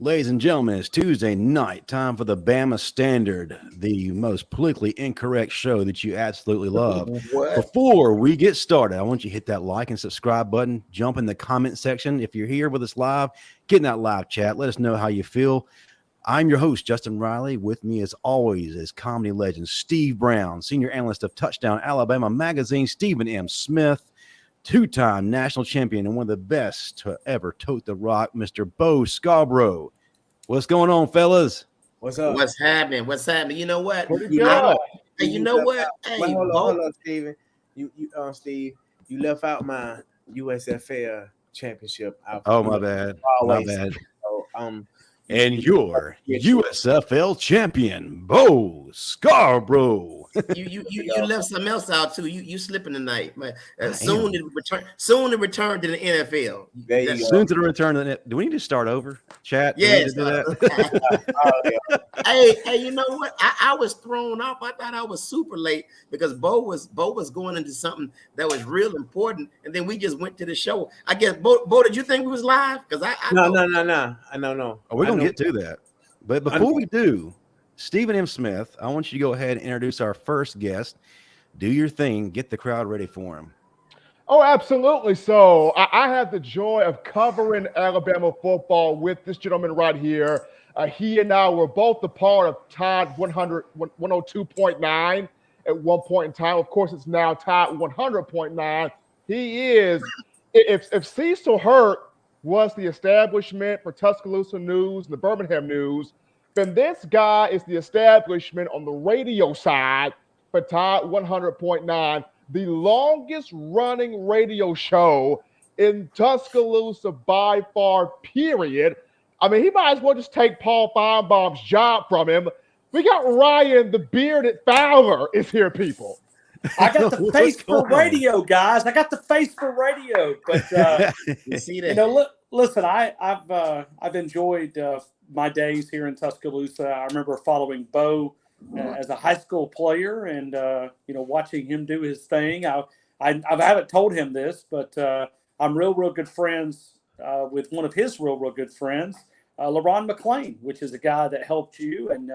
Ladies and gentlemen, it's Tuesday night, time for the Bama Standard, the most politically incorrect show that you absolutely love. What? Before we get started, I want you to hit that like and subscribe button, jump in the comment section. If you're here with us live, get in that live chat. Let us know how you feel. I'm your host, Justin Riley. With me, as always, is comedy legend Steve Brown, senior analyst of Touchdown Alabama Magazine, Stephen M. Smith, two-time national champion and one of the best to ever tote the rock, Mr. Bo Scarbrough. What's going on, fellas? What's up? What's happening? What's happening? You know what? Hey, you know what? Hey, hold on, Steven. Steve, you left out my USFL championship outfit. Oh, my bad. Always. My bad. So, and your USFL champion, Bo Scarbrough. You left something else out too. You slipping tonight, man. Soon to return to the NFL. Soon to the return to the do we need to start over? Chat? Yes. Do that? Hey, you know what? I was thrown off. I thought I was super late because Bo was going into something that was real important, and then we just went to the show. I guess Bo, did you think we was live? Because No. Oh, we're gonna get to that, but before we do, Stephen M. Smith, I want you to go ahead and introduce our first guest. Do your thing. Get the crowd ready for him. Oh, absolutely. So I had the joy of covering Alabama football with this gentleman right here. He and I were both a part of Tide 102.9 at one point in time. Of course, it's now Tide 100.9. He is, if Cecil Hurt was the establishment for Tuscaloosa News and the Birmingham News, then this guy is the establishment on the radio side for Tide 100.9, the longest running radio show in Tuscaloosa by far, period. I mean, he might as well just take Paul Feinbaum's job from him. We got Ryan, the bearded Fowler, is here, people. I got the face for radio, guys. I got the face for radio. But you see that? Listen, I've enjoyed my days here in Tuscaloosa. I remember following Bo as a high school player and watching him do his thing. I haven't told him this, but I'm real good friends with one of his real good friends, LaRon McClain, which is a guy that helped you. And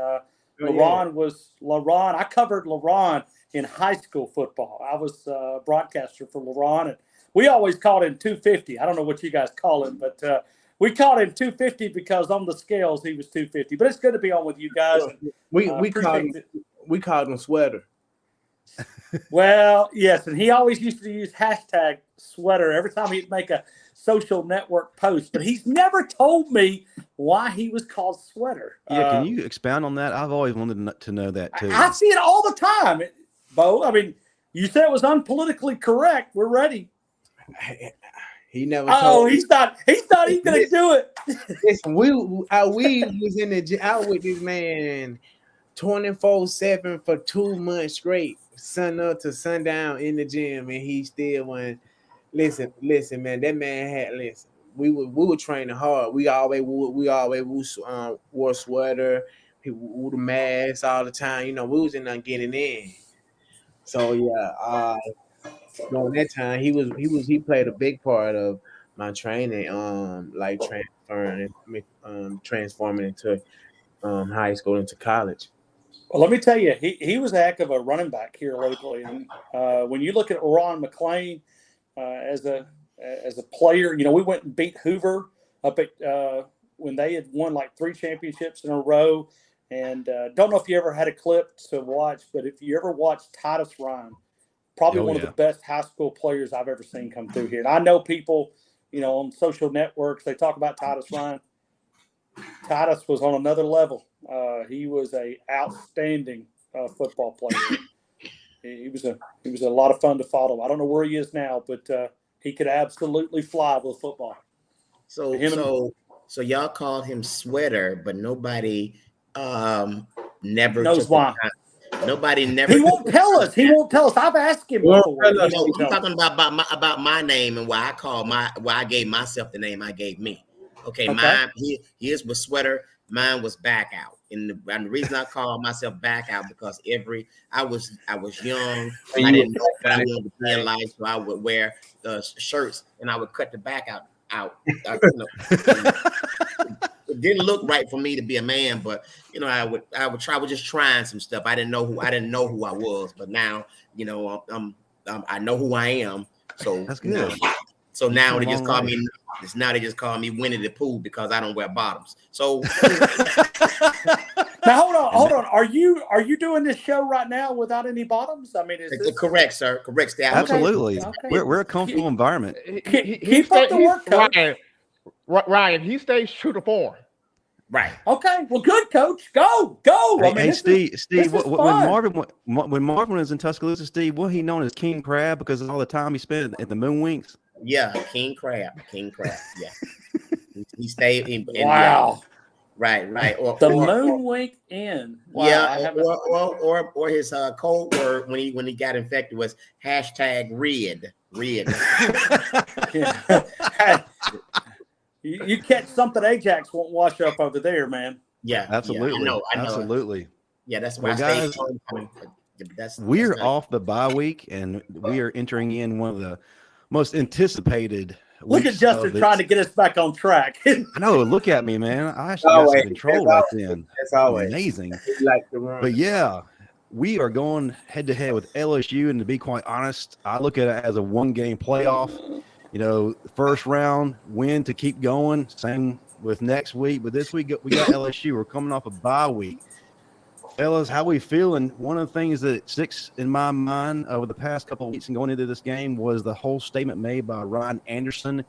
LaRon. I covered LaRon in high school football. I was a broadcaster for LaRon, and we always called him 250. I don't know what you guys call him, but we called him 250 because on the scales he was 250. But it's good to be on with you guys. We called him Sweater. Well, yes, and he always used to use hashtag sweater every time he'd make a social network post. But he's never told me why he was called Sweater. Yeah, can you expound on that? I've always wanted to know that too. I see it all the time, Bo. I mean, you said it was unpolitically correct. We're ready. He never. He's not even gonna do it. Listen, we was in the out with this man 24/7 for 2 months straight, sun up to sundown in the gym, and he still went. Listen, man. That man had listen. We were training hard. We always wore sweater. He wore the mask all the time. We was in there getting in. So yeah. During that time, he played a big part of my training, like transforming into high school into college. Well, let me tell you, he was a heck of a running back here locally. And when you look at Ron McClain as a player, we went and beat Hoover up at when they had won like 3 championships in a row. And don't know if you ever had a clip to watch, but if you ever watched Titus Ryan. Probably one of the best high school players I've ever seen come through here. And I know people, on social networks, they talk about Titus Ryan. Titus was on another level. He was a outstanding football player. He was a lot of fun to follow. I don't know where he is now, but he could absolutely fly with football. So y'all called him Sweater, but nobody never knows why. Nobody never. He won't tell us. I've asked him before. You're talking about my name and why I gave myself the name I gave me. Okay. Mine his was Sweater. Mine was Back Out. And the reason I called myself Back Out because I was young. I didn't know what I wanted to be in life, so I would wear shirts and I would cut the back out. didn't look right for me to be a man, but I would just trying some stuff. I didn't know who I was, but now I know who I am. So that's good. So now they just call me. Now they just call me Winnie the Pooh because I don't wear bottoms. So now hold on. Are you doing this show right now without any bottoms? I mean, is this correct, sir? Correct, Steve. Absolutely. Okay. We're a comfortable environment. Keep up the work, Coach. Ryan, he stays true to form. Right. Okay. Well, good, Coach. Go. Hey, Steve. When Marvin was in Tuscaloosa, Steve, what he known as King Crab because of all the time he spent at the Moonwinks. Yeah, King Crab. Yeah. he stayed in. Wow. Right. Or the Moonwink Inn. Wow, yeah, or his code word when he got infected was #red. You catch something Ajax won't wash up over there, man. Yeah, absolutely. Yeah, I know. Absolutely. Yeah, that's why guys, we're nice. off the bye week, and we are entering in one of the most anticipated. Look at Justin trying to get us back on track. I know. Look at me, man. I actually got some control right then. That's always amazing. Like to run. But yeah, we are going head to head with LSU, and to be quite honest, I look at it as a one-game playoff. First round win to keep going. Same with next week, but this week we got LSU. We're coming off a bye week. Fellas, how we feeling? One of the things that sticks in my mind over the past couple of weeks and going into this game was the whole statement made by Ryan Anderson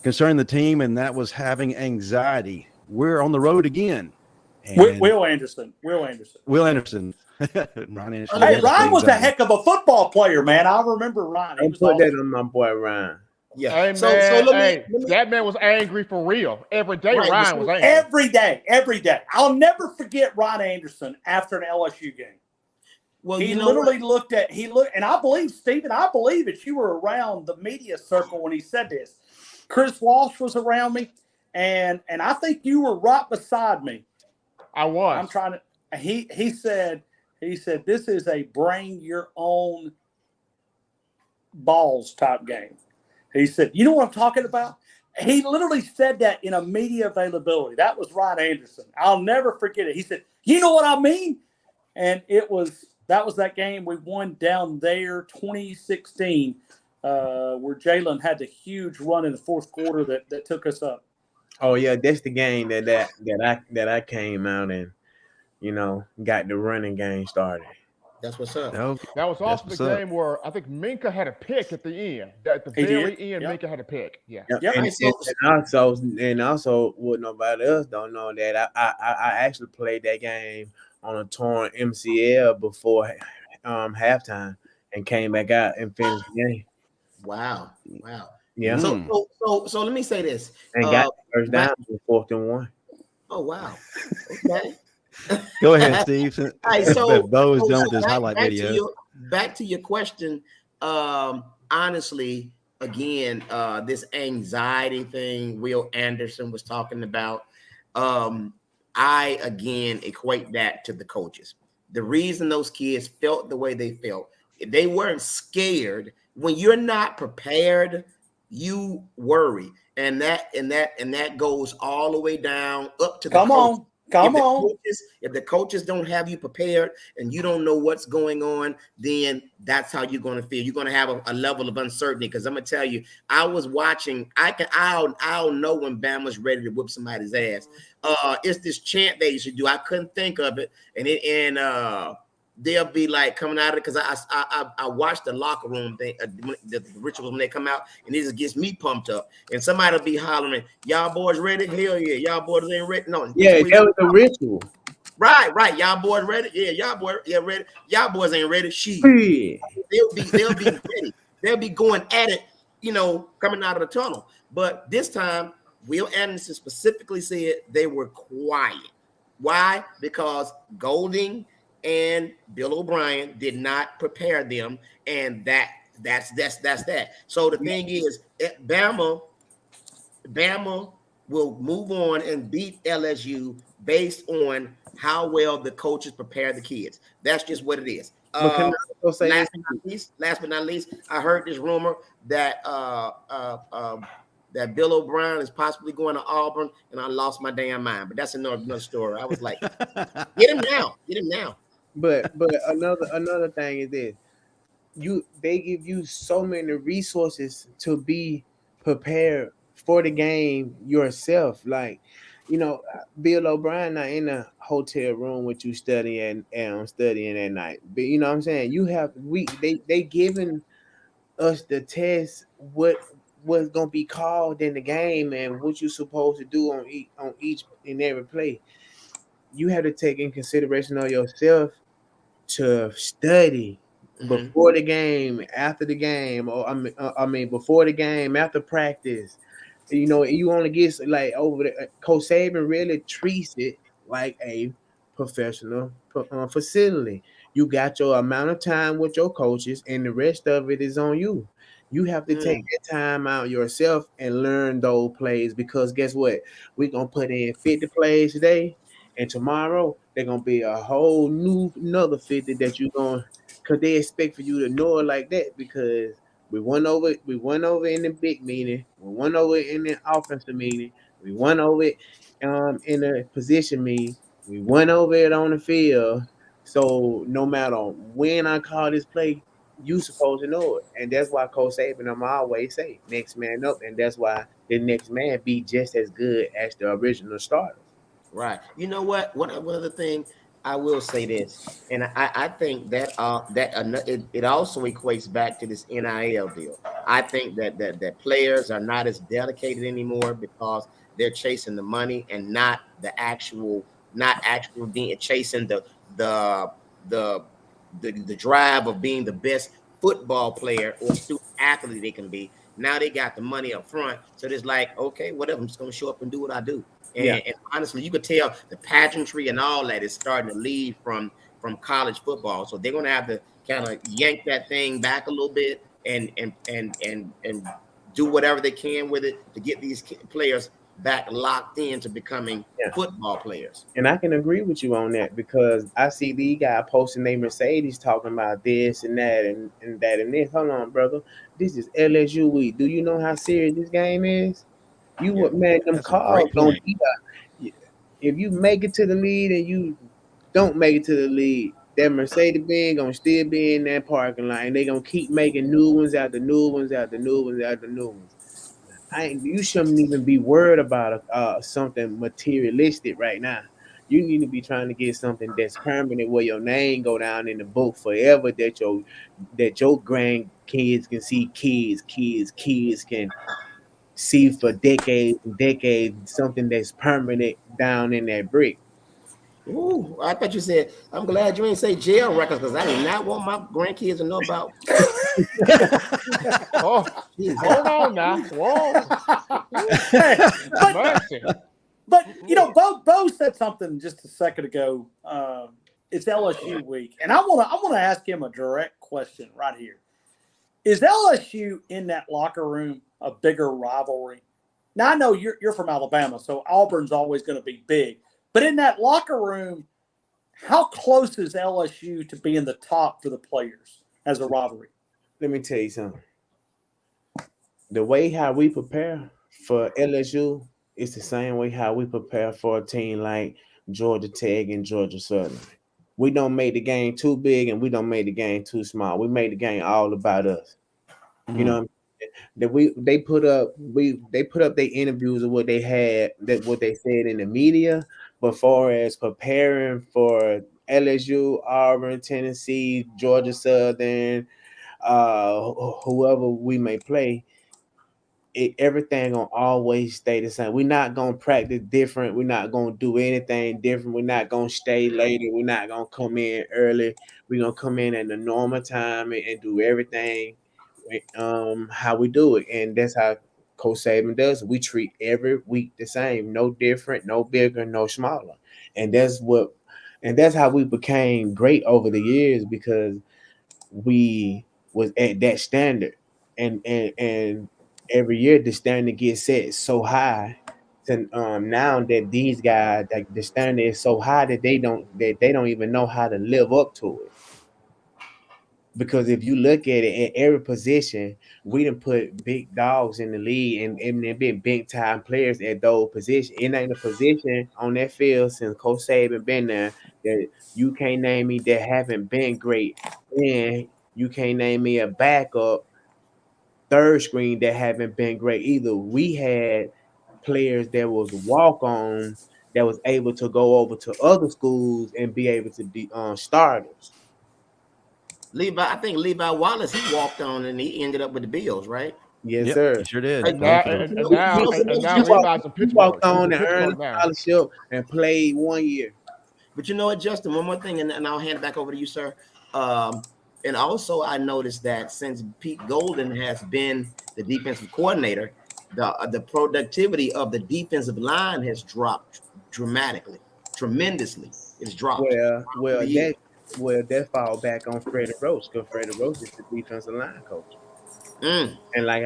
concerning the team, and that was having anxiety. We're on the road again. Will Anderson. Ryan Anderson. Hey, Ryan was a heck of a football player, man. I remember Ryan. I put that on my boy Ryan. Yeah. Hey, man, that man was angry for real. Every day, right, Ryan was angry. Every day. I'll never forget Ryan Anderson after an LSU game. Well, he literally looked, and I believe, Stephen, that you were around the media circle when he said this. Chris Walsh was around me, and I think you were right beside me. I was. I'm trying to. He said, this is a bring your own balls type game. He said, you know what I'm talking about? He literally said that in a media availability. That was Ryan Anderson. I'll never forget it. He said, you know what I mean? And that was that game we won down there, 2016, where Jalen had the huge run in the fourth quarter that took us up. Oh yeah, that's the game that I came out and got the running game started. That's what's up. That was also the game where I think Minka had a pick at the end. At the very end, Minka had a pick. Yeah. Yep. And also, what nobody else don't know that I actually played that game on a torn MCL before halftime and came back out and finished the game. Wow. Yeah. So let me say this. And got first down with 4th and 1. Oh wow. Okay. Go ahead, Steve. All right, so Bo is done with his highlight video. Back to your question. Honestly, again, this anxiety thing Will Anderson was talking about. I again equate that to the coaches. The reason those kids felt the way they felt, they weren't scared. When you're not prepared, you worry, and that goes all the way down up to the coach. If the coaches don't have you prepared and you don't know what's going on, then that's how you're going to feel. You're going to have a level of uncertainty. Because I'm going to tell you, I was watching. I'll know when Bama's ready to whip somebody's ass. It's this chant they used to do. I couldn't think of it, and they'll be like coming out of it because I watched the locker room thing, the rituals when they come out, and it just gets me pumped up. And somebody will be hollering, "Y'all boys ready? Hell yeah, y'all boys ain't ready." No, yeah, that was the ritual. Right. Y'all boys ready? Yeah, y'all boys, ready. Y'all boys ain't ready. They'll be ready. They'll be going at it, coming out of the tunnel. But this time, Will Anderson specifically said they were quiet. Why? Because Golding and Bill O'Brien did not prepare them, and that's that. So the thing is, Bama will move on and beat LSU based on how well the coaches prepare the kids. That's just what it is. Last but not least, I heard this rumor that that Bill O'Brien is possibly going to Auburn, and I lost my damn mind. But that's another story. I was like, get him now. But another thing is this: they give you so many resources to be prepared for the game yourself. Like, Bill O'Brien not in a hotel room with you studying and studying at night. But you know what I'm saying? They giving us the test what's gonna be called in the game and what you're supposed to do on each and every play. You have to take in consideration of yourself to study before the game, after the game, or I mean before the game, after practice. You only get like over the Coach Saban really treats it like a professional facility. You got your amount of time with your coaches, and the rest of it is on you. You have to take that time out yourself and learn those plays, because guess what? We're gonna put in 50 plays today, and tomorrow they're gonna be a whole another 50 that you're gonna, because they expect for you to know it like that, because we won over in the big meeting, we won over in the offensive meeting, we won over it in the position meeting, we won over it on the field. So no matter when I call this play, you supposed to know it. And that's why Coach Saban I'm always say next man up, and that's why the next man be just as good as the original starter. Right. You know what? One other thing I will say this, and I think that it also equates back to this NIL deal. I think that players are not as dedicated anymore because they're chasing the money and not actual being chasing the drive of being the best football player or student athlete they can be. Now they got the money up front, so it's like, okay, whatever, I'm just gonna show up and do what I do. And honestly, you could tell the pageantry and all that is starting to leave from college football. So they're going to have to kind of yank that thing back a little bit and do whatever they can with it to get these players back locked into becoming football players. And I can agree with you on that, because I see these guys posting their Mercedes talking about this and that and that and this. Hold on, brother. This is LSU week. Do you know how serious this game is? Them cars don't be if you make it to the lead and you don't make it to the lead, that Mercedes Benz gonna still be in that parking lot, and they gonna keep making new ones after new ones after new ones after new ones. You shouldn't even be worried about something materialistic right now. You need to be trying to get something that's permanent, where your name go down in the book forever, that your grandkids can see, kids can see for decades and decades, something that's permanent down in that brick. Ooh, I thought you said, I'm glad you ain't say jail records, because I do not want my grandkids to know about. Hold on now. Whoa. But Bo said something just a second ago. It's LSU week, and I want to ask him a direct question right here. Is LSU in that locker room a bigger rivalry? Now I know you're from Alabama, so Auburn's always going to be big. But in that locker room, how close is LSU to being the top for the players as a rivalry? Let me tell you something. The way how we prepare for LSU is the same way how we prepare for a team like Georgia Tech and Georgia Southern. We don't make the game too big, and we don't make the game too small. We make the game all about us. Mm-hmm. You know what I mean? That they put up their interviews of what they had, what they said in the media, but far as preparing for LSU, Auburn, Tennessee, Georgia Southern, whoever we may play, everything gonna always stay the same. We're not gonna practice different. We're not gonna do anything different. We're not gonna stay later. We're not gonna come in early. We're gonna come in at the normal time and do everything how we do it. And that's how Coach Saban does it. We treat every week the same, no different, no bigger, no smaller. And that's how we became great over the years, because we was at that standard. And every year the standard gets set so high. And now that these guys, like, the standard is so high that they don't even know how to live up to it. Because if you look at it at every position, we done put big dogs in the league and they've been big time players at those positions. It ain't a position on that field since Coach Saban been there that you can't name me that haven't been great. And you can't name me a backup third screen that haven't been great either. We had players that was walk on that was able to go over to other schools and be able to be starters. I think Levi Wallace, he walked on and he ended up with the Bills, right? Yes, Yep, sir. he sure did. And Played now for them. and now He Levi's in Pittsburgh. walked He's on in and earned Pittsburgh a now. scholarship and played 1 year. But you know what, Justin, one more thing, and I'll hand it back over to you, sir. And also, I noticed that since Pete Golden has been the defensive coordinator, the productivity of the defensive line has dropped dramatically, tremendously. It's dropped. That fall back on Freddie Roach because Freddie Roach is the defensive line coach. And like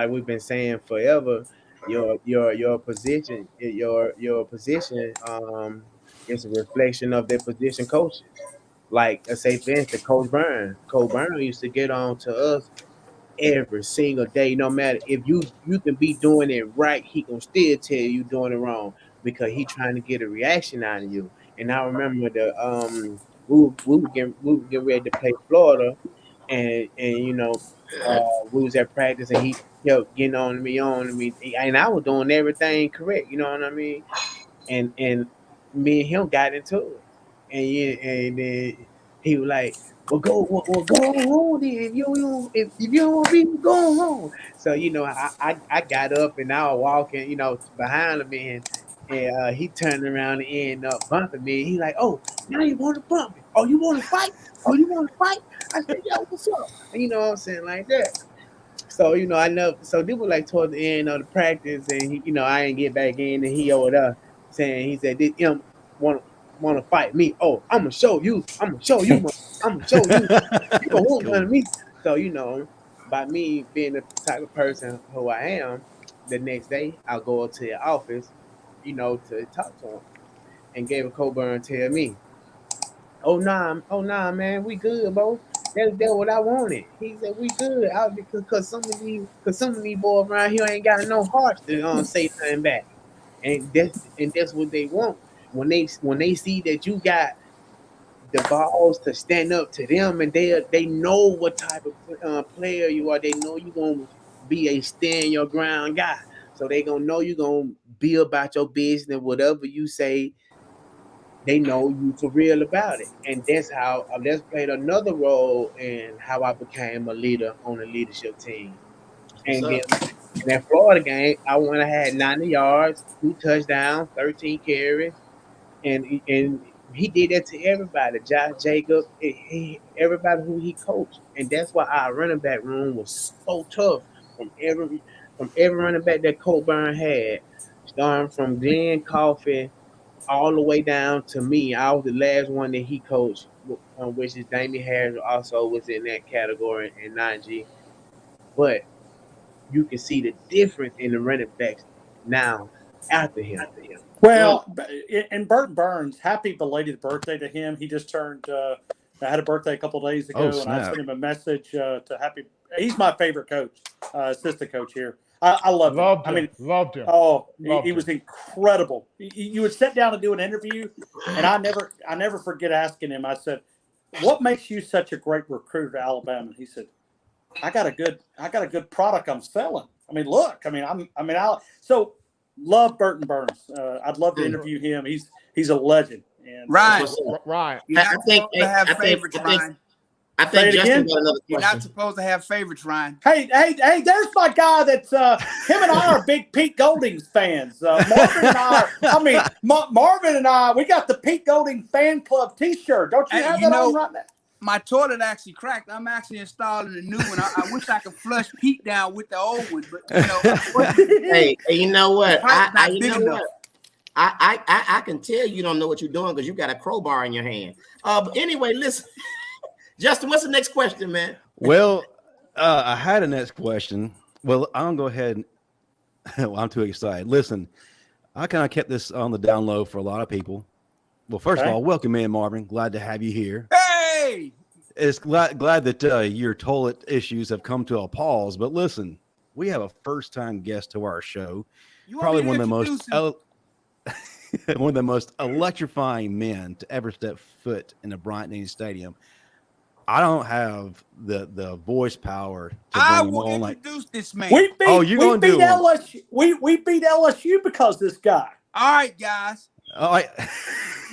we've been saying forever, your position is a reflection of their position coaches. Like say for instance, Coach Byrne. Coach Byrne used to get on to us every single day, no matter if you can be doing it right, he can still tell you doing it wrong because he trying to get a reaction out of you. And I remember we were getting ready to play Florida, and we was at practice and he kept getting on me, and I was doing everything correct, you know what I mean? And me and him got into it, and then he was like, well, go home then. If you don't want me, go home. So I got up and I was walking, behind him, and he turned around and ended up bumping me. He like, oh, now you want to bump me? Oh, you want to fight? Oh, you want to fight? I said, yo, what's up? And you know what I'm saying, like that. So I know. So this was like towards the end of the practice, and he, I didn't get back in, and he over there saying, he said, "This him want to fight me? Oh, I'm gonna show you. I'm gonna show you. I'm gonna show you. You gonna want none of me." So by me being the type of person who I am, the next day I'll go up to the office, to talk to him, and gave a Coburn tell me, "Oh nah, man, we good, bro. That's what I wanted." He said, "We good." Because some of these boys around here ain't got no heart to say nothing back, and that's what they want when they see that you got the balls to stand up to them, and they know what type of player you are. They know you gonna be a stand your ground guy, so they gonna know you gonna be about your business. Whatever you say, they know you for real about it. And that's played another role in how I became a leader on the leadership team. What's And then up? in that Florida game, I had 90 yards, 2 touchdowns, 13 carries, and he did that to everybody. Josh Jacob, everybody who he coached, and that's why our running back room was so tough from every running back that Coburn had, starting from Glenn Coffey all the way down to me. I was the last one that he coached, which is Damian Harris also was in that category and Najee. But you can see the difference in the running backs now after him. Well, and Burton Burns, happy belated birthday to him. He just turned. I had a birthday a couple of days ago, and I sent him a message to happy. He's my favorite coach, assistant coach here. I love him. I mean, loved him. Oh, he was incredible. You would sit down and do an interview, and I never forget asking him. I said, "What makes you such a great recruiter to Alabama?" And he said, "I got a good product I'm selling. I mean, look. So love Burton Burns. I'd love to interview him. He's a legend." And Ryan, You're not supposed to have favorites, Ryan. I think Justin got another question. You're not supposed to have favorites, Ryan. Hey, there's my guy that's him and I are big Pete Golding's fans. Marvin and I, we got the Pete Golding fan club t-shirt. Don't you have that on right now? My toilet actually cracked. I'm actually installing a new one. I wish I could flush Pete down with the old one, but hey, you know what? I I can tell you don't know what you're doing because you got a crowbar in your hand. But anyway, listen. Justin, what's the next question, man? Well, I had a next question. Well, I'm going to go ahead. Well, I'm too excited. Listen, I kind of kept this on the down low for a lot of people. Well, first of all, welcome in, Marvin. Glad to have you here. Hey, It's glad that your toilet issues have come to a pause. But listen, we have a first-time guest to our show. You want Probably me to one of the introduce him? one of the most electrifying men to ever step foot in the Bryant-Denny Stadium. I don't have the voice power to I bring him will on. Like, introduce this man. We beat, Oh, you we gonna beat do one. LSU. We beat LSU because this guy. All right, guys. oh,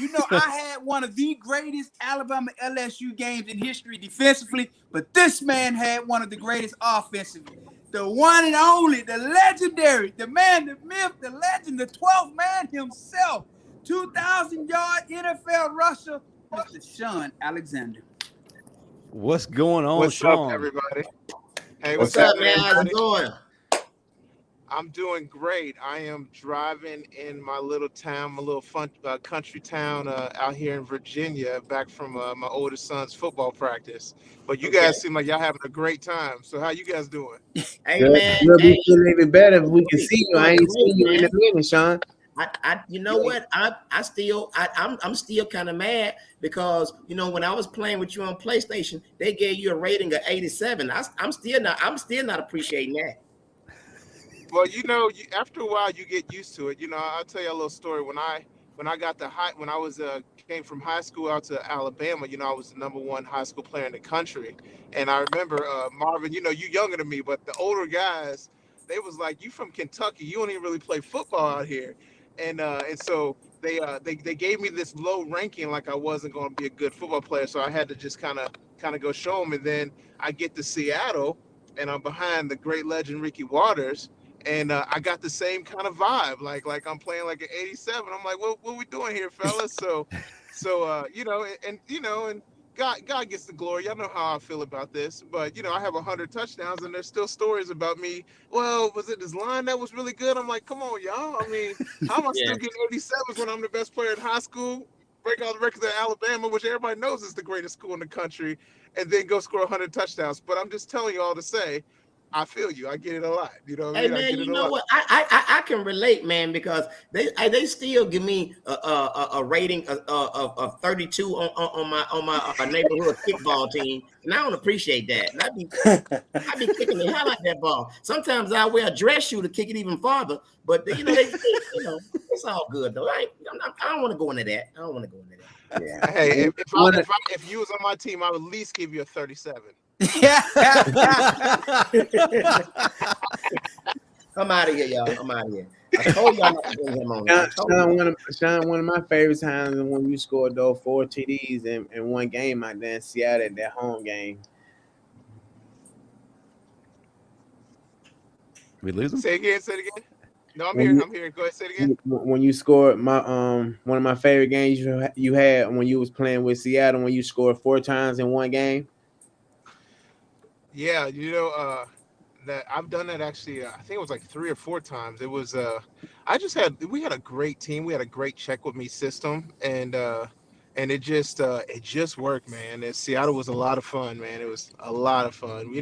You know, I had one of the greatest Alabama LSU games in history defensively, but this man had one of the greatest offensively. The one and only, the legendary, the man, the myth, the legend, the 12th man himself, 2,000-yard NFL rusher, Mr. Shaun Alexander. what's going on, What's Shaun? up, everybody? Hey, What's what's up, happening, man? How's it everybody? going? I'm doing great. I am driving in my little town, my little fun country town out here in Virginia, back from my oldest son's football practice. But you guys seem like y'all having a great time. So how you guys doing? Hey, Good. man. You'll Hey, be feeling even better if we can Great. see you. I ain't Great, seen you in man. a minute, Shaun. You know what? I'm still kind of mad because when I was playing with you on PlayStation, they gave you a rating of 87. I'm still not appreciating that. Well, after a while you get used to it. I'll tell you a little story. When I got when I was came from high school out to Alabama, I was the #1 high school player in the country. And I remember Marvin, you younger than me, but the older guys, they was like, "You from Kentucky? You don't even really play football out here." And so they gave me this low ranking, like I wasn't going to be a good football player. So I had to just kind of go show them. And then I get to Seattle, and I'm behind the great legend Ricky Waters. And I got the same kind of vibe, like I'm playing like an 87. I'm like, what we doing here, fellas? So and God gets the glory. Y'all know how I feel about this, but I have 100 touchdowns, and there's still stories about me. Well, was it this line that was really good? I'm like, come on, y'all. I mean, how am I still getting 87s when I'm the best player in high school? Break all the records at Alabama, which everybody knows is the greatest school in the country, and then go score 100 touchdowns. But I'm just telling you all to say, I feel you. I get it a lot. You know what I Hey mean? I man, get it you a know lot. what? I can relate, man, because they still give me a rating of 32 on my neighborhood kickball team, and I don't appreciate that. And I be kicking the hell out of that ball. Sometimes I wear a dress shoe to kick it even farther, but it's all good though. I don't want to go into that. I don't want to go into that. Yeah. Hey, if you was on my team, I would at least give you a 37. I'm out of here, y'all. I'm out of here. I told y'all not to bring him on. Shaun, one of my favorite times is when you scored those 4 TDs in one game out there in Seattle at that home game. We lose him? Say it again. No, I'm When here. you- I'm here. Go ahead, say it again. When you scored my one of my favorite games you had when you was playing with Seattle, when you scored 4 times in one game. Yeah, that I've done that actually. I think it was like 3 or 4 times. It was we had a great team. We had a great check with me system, and it just worked, man. And Seattle was a lot of fun, man. It was a lot of fun.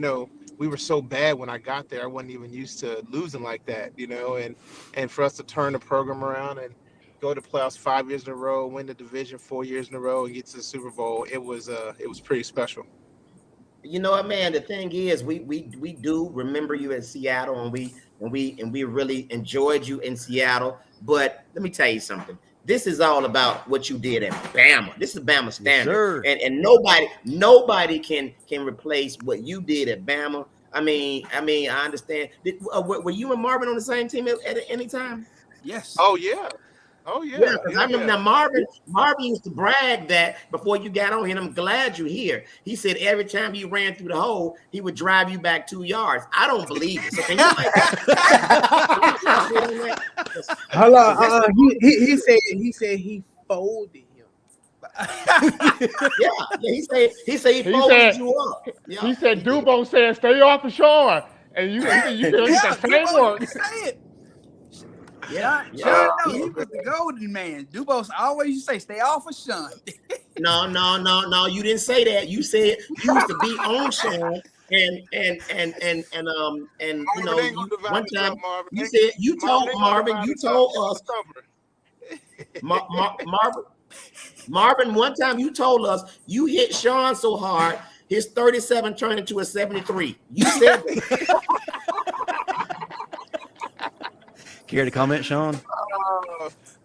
We were so bad when I got there. I wasn't even used to losing like that, and for us to turn the program around and go to playoffs 5 years in a row, win the division 4 years in a row, and get to the Super Bowl, it was pretty special. You know what, man? The thing is, we do remember you in Seattle, and we really enjoyed you in Seattle. But let me tell you something. This is all about what you did at Bama. This is Bama Standard, Yes, and nobody can replace what you did at Bama. I mean, I understand. Were you and Marvin on the same team at any time? Yes. Oh yeah. Oh yeah. Yeah, because I remember now Marvin used to brag that before you got on here. I'm glad you're here. He said every time he ran through the hole, he would drive you back 2 yards. I don't believe it. So can you Hold on. He said he folded him. He said he folded you up. Yeah, He said Dubo said stay off of Shaun, and you can get that same work. Say it. Yeah. Shaun, no, he was the golden man. Dubos always used to say, "Stay off of Shaun." No. You didn't say that. You said you used to be on Shaun, and one time you said you told Marvin, you told us, Marvin. Marvin, one time you told us you hit Shaun so hard, his 37 turned into a 73. You said that. Care to comment, Shaun?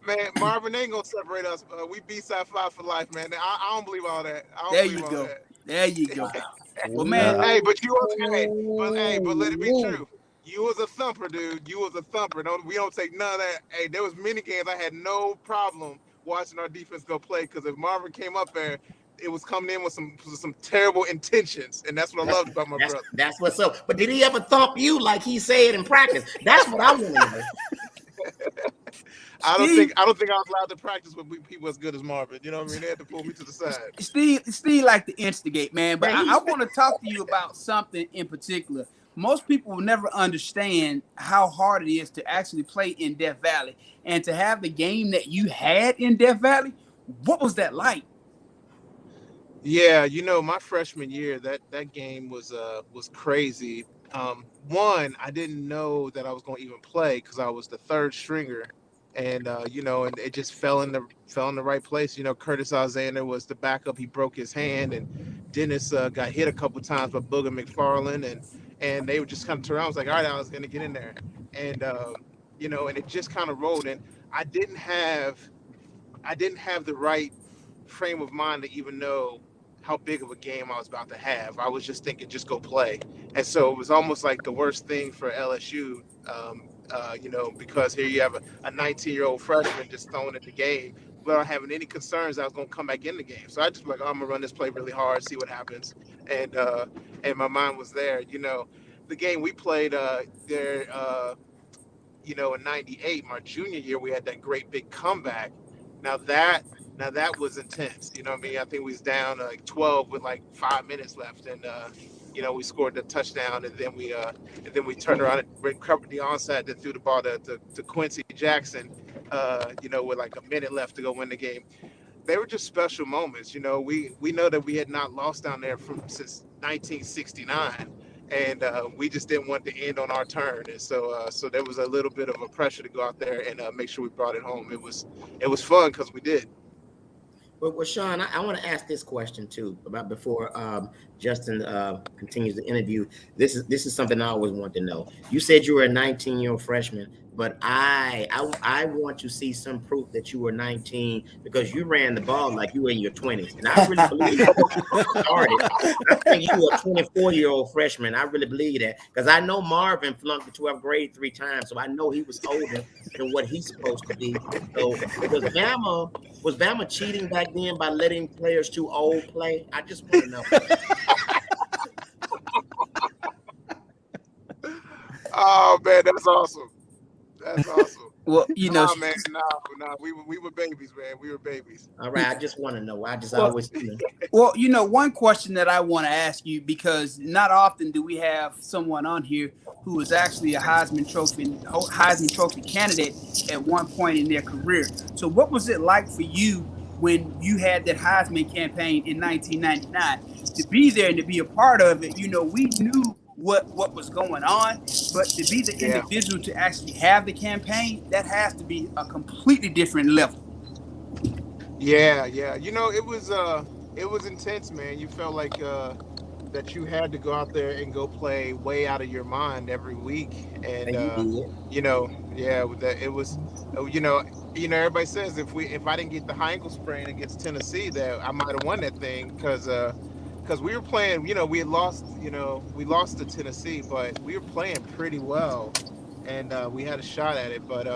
Man, Marvin ain't gonna separate us. We B-side 5 for life, man. I don't believe all that. I don't There believe you all go. that. There you go. Well, man, Hey, but you was but let it be true. You was a thumper, dude. You was a thumper. We don't take none of that. Hey, there was many games I had no problem watching our defense go play because if Marvin came up there, it was coming in with some terrible intentions, and that's what I loved about my brother. That's what's up. But did he ever thump you like he said in practice? That's what I want to know. I don't think I was allowed to practice with people as good as Marvin. You know what I mean? They had to pull me to the side. Steve like to instigate, man. But I want to talk to you about something in particular. Most people will never understand how hard it is to actually play in Death Valley and to have the game that you had in Death Valley. What was that like? Yeah, my freshman year, that game was crazy. One, I didn't know that I was going to even play because I was the third stringer, and and it just fell in the right place. Curtis Alexander was the backup. He broke his hand, and Dennis got hit a couple times by Booger McFarland, and they would just kind of turn around. I was like, all right, I was going to get in there, and and it just kind of rolled. And I didn't have the right frame of mind to even know how big of a game I was about to have. I was just thinking, just go play. And so it was almost like the worst thing for LSU, because here you have a 19-year-old freshman just thrown at the game without having any concerns I was going to come back in the game. So I just was like, I'm going to run this play really hard, see what happens. And my mind was there. The game we played there, in 98, my junior year, we had that great big comeback. Now that was intense. You know what I mean? I think we was down like 12 with like 5 minutes left, and we scored the touchdown, and then we turned around and recovered the onside, then threw the ball to Quincy Jackson, with like a minute left to go win the game. They were just special moments. We know that we had not lost down there since 1969. And we just didn't want to end on our turn, and so there was a little bit of a pressure to go out there and make sure we brought it home. It was fun because we did. Well, Shaun, I want to ask this question too about before Justin continues the interview. This is something I always want to know. You said you were a 19-year-old freshman, but I want to see some proof that you were 19 because you ran the ball like you were in your 20s, and I really believe that. I think you were a 24-year-old freshman. I really believe that because I know Marvin flunked the 12th grade 3 times, so I know he was older than what he's supposed to be. So was Bama cheating back then by letting players too old play? I just want to know. Oh man, that's awesome. That's awesome. Well, man, we were babies, man. We were babies. All right, I just want to know. Always. Well, one question that I want to ask you, because not often do we have someone on here who was actually a Heisman Trophy candidate at one point in their career. So, what was it like for you when you had that Heisman campaign in 1999 to be there and to be a part of it? We knew what was going on, but to be the individual to actually have the campaign, that has to be a completely different level. Yeah. It was intense, man. You felt like that you had to go out there and go play way out of your mind every week, and it was everybody says if I didn't get the high ankle sprain against Tennessee, that I might have won that thing because we were playing, we had lost, we lost to Tennessee, but we were playing pretty well, and we had a shot at it. But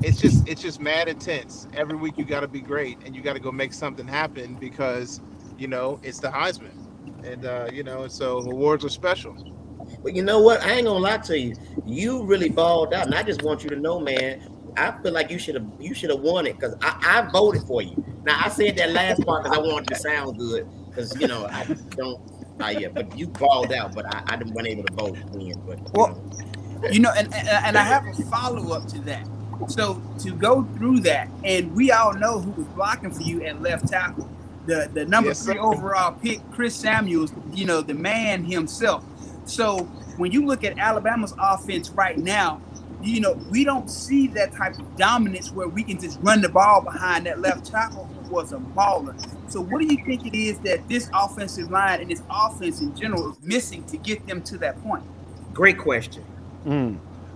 it's just mad intense. Every week you got to be great, and you got to go make something happen because it's the Heisman, and so awards are special. But you know what? I ain't gonna lie to you. You really balled out, and I just want you to know, man. I feel like you should have won it because I voted for you. Now I said that last part because I wanted to sound good. Because I don't, but you balled out, but I didn't want able to vote win. But and I have a follow up to that. So to go through that, and we all know who was blocking for you at left tackle, the number 3 overall pick, Chris Samuels, the man himself. So when you look at Alabama's offense right now, we don't see that type of dominance where we can just run the ball behind that left tackle was a baller. So what do you think it is that this offensive line and this offense in general is missing to get them to that point? Great question.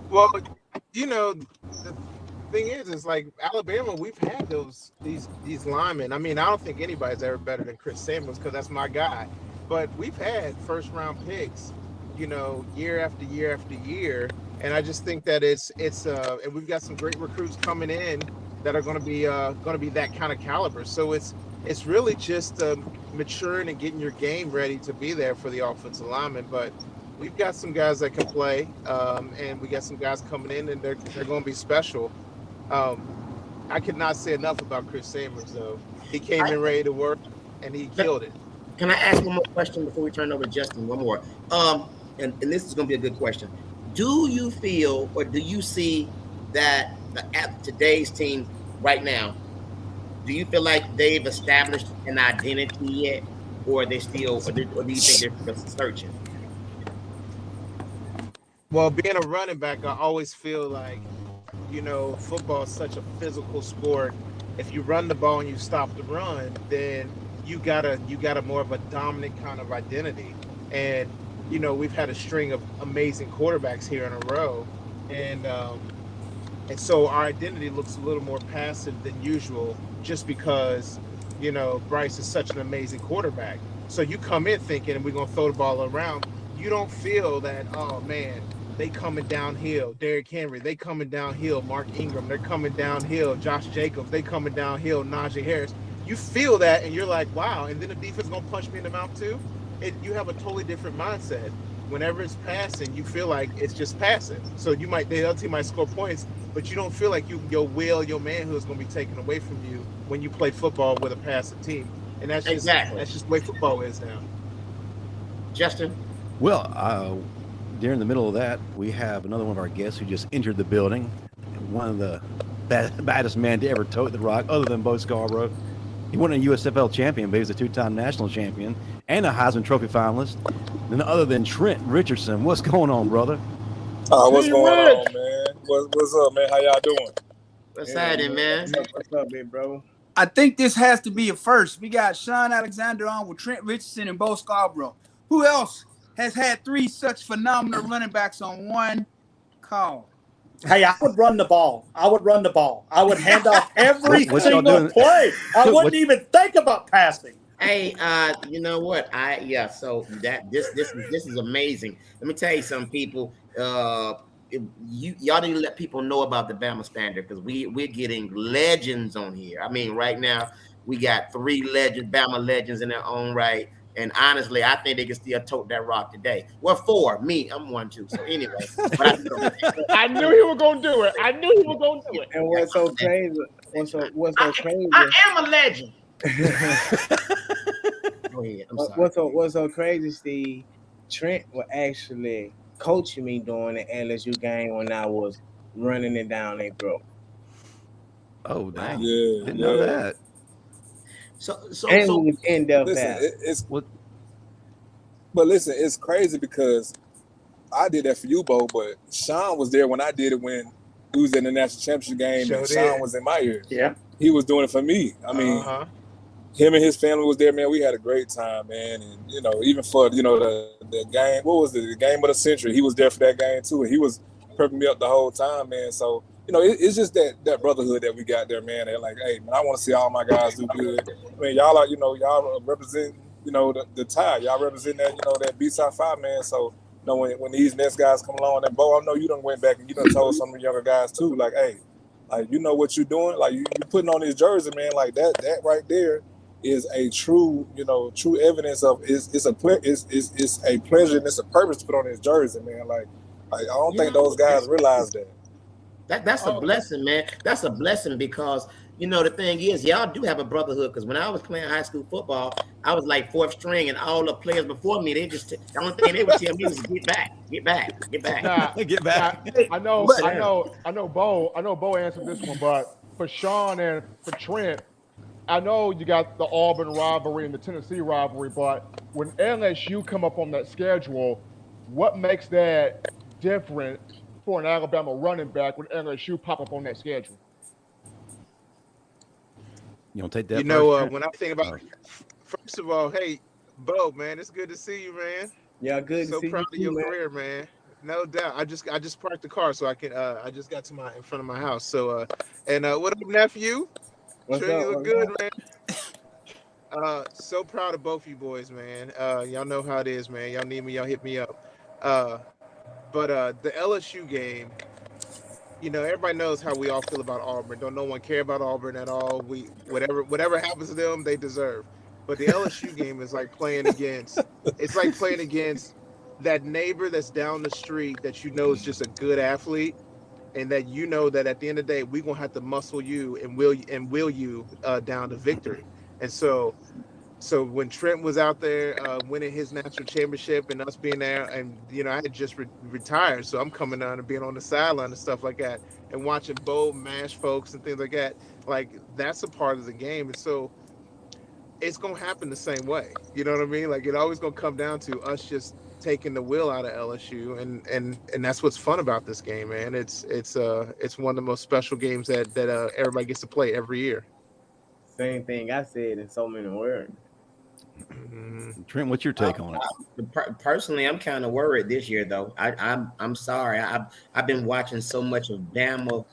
Well, you know, the thing is like Alabama, we've had these linemen. I mean, I don't think anybody's ever better than Chris Samuels because that's my guy. But we've had first round picks, you know, year after year after year, and I just think that it's and we've got some great recruits coming in that are going to be that kind of caliber. So it's really just maturing and getting your game ready to be there for the offensive lineman. But we've got some guys that can play, and we got some guys coming in, and they're going to be special. I could not say enough about Chris Samuels, though. He came in ready to work, and he killed it. Can I ask one more question before we turn over to Justin? One more. And this is going to be a good question. Do you feel or do you see that today's team right now, do you feel like they've established an identity yet? Or are they still, or do you think they're still searching? Well, being a running back, I always feel like, you know, football is such a physical sport. If you run the ball and you stop the run, then you got a more of a dominant kind of identity. And, you know, we've had a string of amazing quarterbacks here in a row. And so our identity looks a little more passive than usual just because, you know, Bryce is such an amazing quarterback. So you come in thinking we're going to throw the ball around. You don't feel that, oh, man, they coming downhill. Derrick Henry, they coming downhill. Mark Ingram, they're coming downhill. Josh Jacobs, they coming downhill. Najee Harris. You feel that, and you're like, wow. And then the defense is going to punch me in the mouth too. You have a totally different mindset. Whenever it's passing, you feel like it's just passing. So the other team might score points, but you don't feel like your manhood is going to be taken away from you when you play football with a passing team. And that's just the way football is now. Justin? Well, during the middle of that, we have another one of our guests who just entered the building. One of the baddest men to ever tote the rock, other than Bo Scarbrough. He won a USFL champion, but he was a two-time national champion and a Heisman Trophy finalist. None other than Trent Richardson. What's going on, brother? What's going on, man? What's up, man? How y'all doing? What's happening, man? What's up, big bro? I think this has to be a first. We got Shaun Alexander on with Trent Richardson and Bo Scarbrough. Who else has had three such phenomenal running backs on one call? Hey, I would run the ball. I would hand off every single play. I wouldn't even think about passing. Hey, you know what? So this is amazing. Let me tell you something, people. Y'all need to let people know about the Bama Standard because we're getting legends on here. I mean, right now we got 3 legends, Bama legends in their own right. And honestly, I think they can still tote that rock today. Well, 4, me, I'm 1 too. So anyway, I knew he was gonna do it. And what's so crazy? What's so crazy? I am a legend. Go ahead. I'm sorry. What's so crazy, Steve? Trent was actually coaching me during the LSU game when I was running it down their throat. Oh, dang. Yeah, Didn't know that. So we was in depth. Listen, it's crazy because I did that for you, Bo, but Shaun was there when I did it when he was in the national championship game and Shaun was in my ear. Yeah. He was doing it for me. I mean, him and his family was there, man. We had a great time, man. And, you know, even for, you know, the game, what was it? The game of the century. He was there for that game, too. And he was prepping me up the whole time, man. So, you know, it's just that brotherhood that we got there, man. They're like, hey, man, I want to see all my guys do good. I mean, y'all are, you know, y'all represent, you know, the tie. Y'all represent that, you know, that B-side 5, man. So, you know, when these next guys come along, and Bo, I know you done went back and you done told some of the younger guys, too, like, hey, like, you know what you're doing? Like, you putting on this jersey, man, like that right there is a true, you know, true evidence of it's a pleasure and it's a purpose to put on this jersey, man. Like I don't think those guys realize that. That's a blessing, man. That's a blessing because, you know, the thing is, y'all do have a brotherhood because when I was playing high school football, I was like 4th string and all the players before me, the only thing they would tell me was get back. Nah, Get back. I know Bo answered this one, but for Shaun and for Trent, I know you got the Auburn rivalry and the Tennessee rivalry, but when LSU come up on that schedule, what makes that different for an Alabama running back when LSU pop up on that schedule? You want to take that? You know, first, when I think about, first of all, hey, Bo, man, it's good to see you, man. Yeah, good to So see proud you of your too, man. career, man. No doubt. I just parked the car so I can. I just got to in front of my house. So and what up, nephew? What's Sure, up? you look What's good, up? man. So proud of both you boys, man. Y'all know how it is, man. Y'all need me, y'all hit me up. But the LSU game, you know, everybody knows how we all feel about Auburn. Don't no one care about Auburn at all. We whatever happens to them, they deserve. But the LSU game is like playing against. It's like playing against that neighbor that's down the street that you know is just a good athlete, and that you know that at the end of the day we're gonna have to muscle you and will you down to victory. And so when Trent was out there winning his national championship and us being there, and you know I had just retired, so I'm coming down and being on the sideline and stuff like that, and watching Bo mash folks and things like that. Like that's a part of the game, and so it's gonna happen the same way. You know what I mean? Like it always gonna come down to us just taking the will out of LSU, and that's what's fun about this game, man. It's one of the most special games that everybody gets to play every year. Same thing I said in so many words. Trent, what's your take on it? Personally, I'm kind of worried this year, though. I'm sorry. I've been watching so much of Bama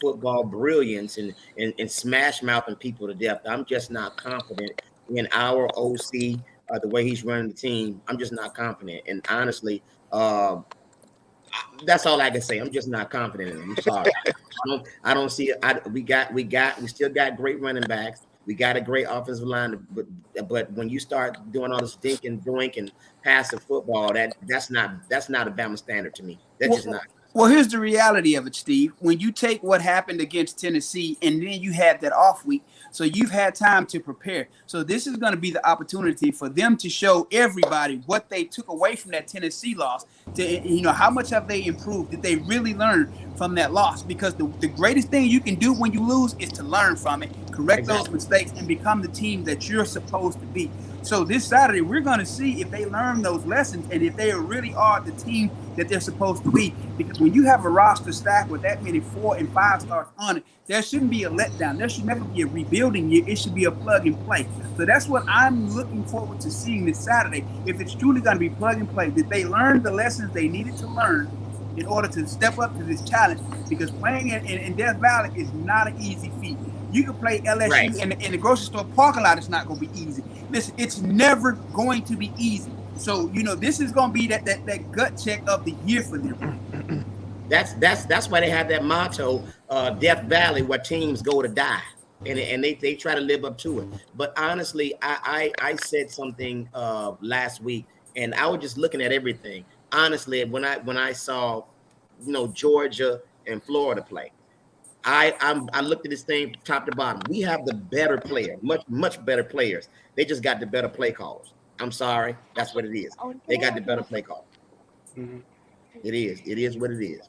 football brilliance and smash mouthing people to death. I'm just not confident in our OC, the way he's running the team. I'm just not confident. And honestly, that's all I can say. I'm just not confident in him. I'm sorry. I don't see it. We still got great running backs. We got a great offensive line, but when you start doing all this dink and doink and passive football, that's not a Bama standard to me. That's just not. Well, here's the reality of it, Steve. When you take what happened against Tennessee and then you had that off week, so you've had time to prepare. So this is going to be the opportunity for them to show everybody what they took away from that Tennessee loss. To how much have they improved? Did they really learn from that loss? Because the greatest thing you can do when you lose is to learn from it, correct those mistakes, and become the team that you're supposed to be. So this Saturday, we're going to see if they learn those lessons and if they really are the team that they're supposed to be. Because when you have a roster stacked with that many 4 and 5 stars on it, there shouldn't be a letdown. There should never be a rebuilding year. It should be a plug and play. So that's what I'm looking forward to seeing this Saturday. If it's truly going to be plug and play, did they learn the lessons they needed to learn in order to step up to this challenge? Because playing in Death Valley is not an easy feat. You can play LSU in the grocery store parking lot. It's not going to be easy. Listen, it's never going to be easy. So, this is going to be that gut check of the year for them. That's why they have that motto, Death Valley, where teams go to die. And they try to live up to it. But honestly, I said something last week, and I was just looking at everything. Honestly, when I saw, Georgia and Florida play, I looked at this thing top to bottom. We have the better player, much better players. They just got the better play callers. I'm sorry, that's what it is. They got the better play callers. Mm-hmm. It is what it is.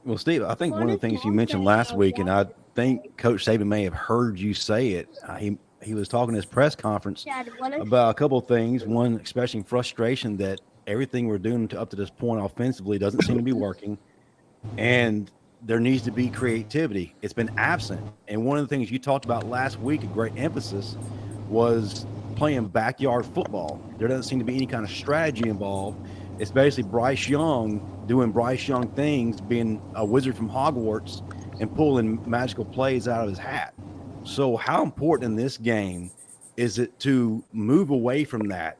Well, Steve, I think one of the things you mentioned last week, and I think Coach Saban may have heard you say it. He was talking at his press conference about a couple of things. One, expressing frustration that everything we're doing up to this point offensively doesn't seem to be working, and there needs to be creativity. It's been absent. And one of the things you talked about last week, a great emphasis, was playing backyard football. There doesn't seem to be any kind of strategy involved. It's basically Bryce Young doing Bryce Young things, being a wizard from Hogwarts and pulling magical plays out of his hat. So how important in this game is it to move away from that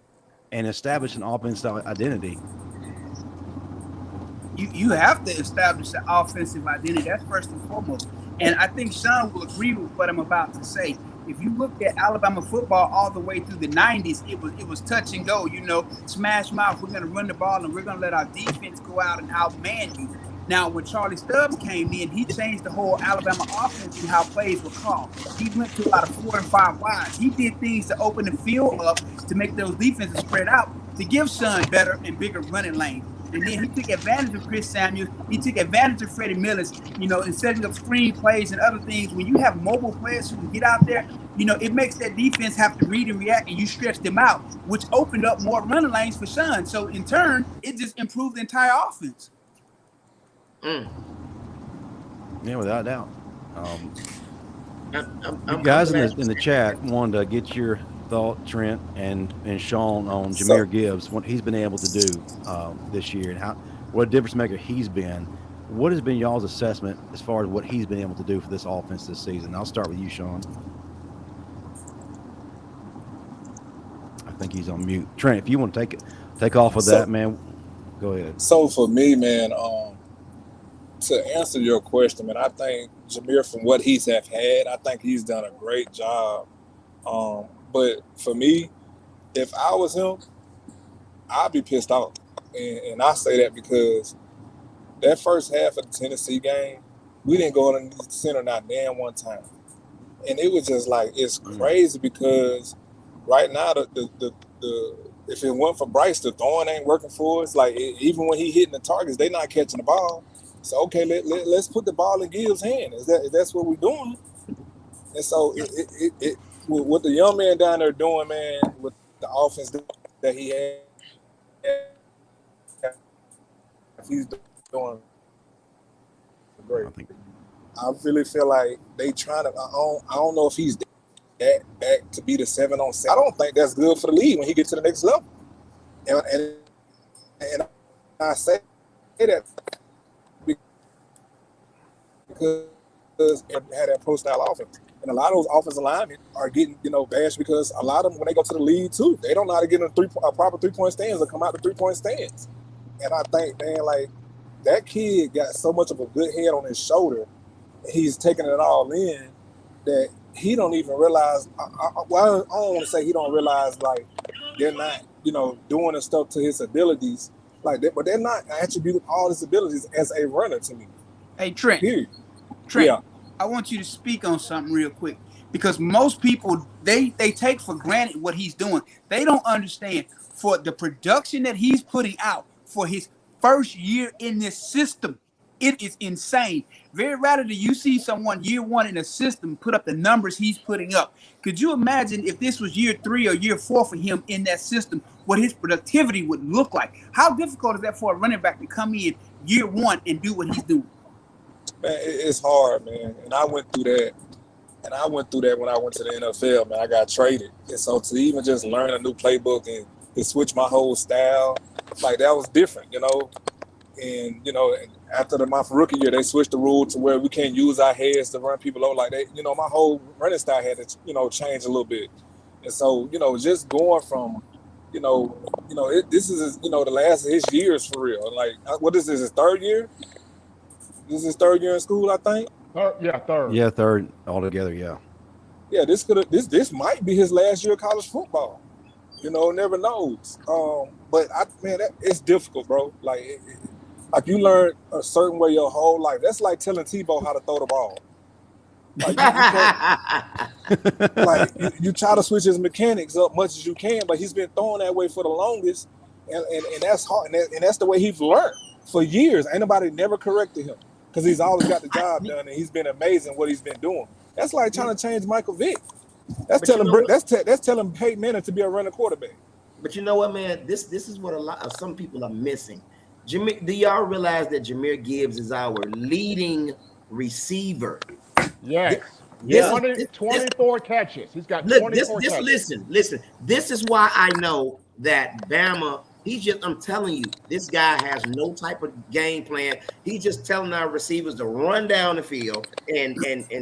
and establish an offensive identity? You have to establish an offensive identity. That's first and foremost. And I think Shaun will agree with what I'm about to say. If you look at Alabama football all the way through the 90s, it was touch and go, smash mouth. We're going to run the ball and we're going to let our defense go out and outman you. Now, when Charlie Stubbs came in, he changed the whole Alabama offense and how plays were called. He went to a lot of 4 and 5 wides. He did things to open the field up to make those defenses spread out, to give Shaun better and bigger running lanes. And then he took advantage of Chris Samuels. He took advantage of Freddie Millis, in setting up screen plays and other things. When you have mobile players who can get out there, it makes that defense have to read and react, and you stretch them out, which opened up more running lanes for Shaun. So in turn, it just improved the entire offense. Yeah, without a doubt. You guys in the chat wanted to get your thought, Trent and Shaun, on So- Jahmyr Gibbs, what he's been able to do this year, and what a difference maker he's been. What has been y'all's assessment as far as what he's been able to do for this offense this season? I'll start with you, Shaun. I think he's on mute. Trent, if you want to take off of that, man, go ahead. So for me, man, to answer your question, man, I think Jahmyr, from what he's had, I think he's done a great job. But for me, if I was him, I'd be pissed off. And I say that because that first half of the Tennessee game, we didn't go in the center not damn one time. And it was just like, it's crazy because right now, the if it weren't for Bryce, the throwing ain't working for us. Like, even when he hitting the targets, they not catching the ball. So, okay, let's put the ball in Gibbs' hand. That's what we're doing. And so it what the young man down there doing, man, with the offense that he had, he's doing great. I really feel like they trying to. I don't know if he's that back to be the 7-on-7. I don't think that's good for the league when he gets to the next level. And I say that because it had that pro-style offense. And a lot of those offensive linemen are getting, bashed because a lot of them, when they go to the league too, they don't know how to get in a proper three-point stance or come out the three-point stance. And I think, man, like, that kid got so much of a good head on his shoulder, he's taking it all in, that he don't even realize. I don't want to say he don't realize, like, they're not, doing the stuff to his abilities like that, but they're not attributing all his abilities as a runner to me. Hey, Trent. Period. Trent, Yeah. I want you to speak on something real quick, because most people, they take for granted what he's doing. They don't understand for the production that he's putting out for his first year in this system. It is insane. Very rarely do you see someone year one in a system put up the numbers he's putting up. Could you imagine if this was year 3 or year 4 for him in that system, what his productivity would look like? How difficult is that for a running back to come in year 1 and do what he's doing? Man, it's hard, man. And I went through that. And I went through that when I went to the NFL, man. I got traded. And so to even just learn a new playbook and to switch my whole style, like, that was different, And, after my rookie year, they switched the rule to where we can't use our heads to run people over. Like, my whole running style had to, change a little bit. And so, just going from, this is, the last of his years for real. Like, what is this, his third year? This is his third year in school, I think. Third. Yeah, third altogether. Yeah. Yeah, this might be his last year of college football. Never knows. But it's difficult, bro. Like you learn a certain way your whole life. That's like telling Tebow how to throw the ball. Like, you try to switch his mechanics up much as you can, but he's been throwing that way for the longest, and that's hard. And that's the way he's learned for years. Ain't nobody never corrected him because he's always got the job done, and he's been amazing what he's been doing. That's like trying to change Michael Vick. That's telling Peyton Manning to be a running quarterback. But you know what, man? This is what a lot of some people are missing. Do y'all realize that Jahmyr Gibbs is our leading receiver? Yes. 24 catches. He's got 24 catches. Listen. This is why I know that Bama, I'm telling you, this guy has no type of game plan. He's just telling our receivers to run down the field and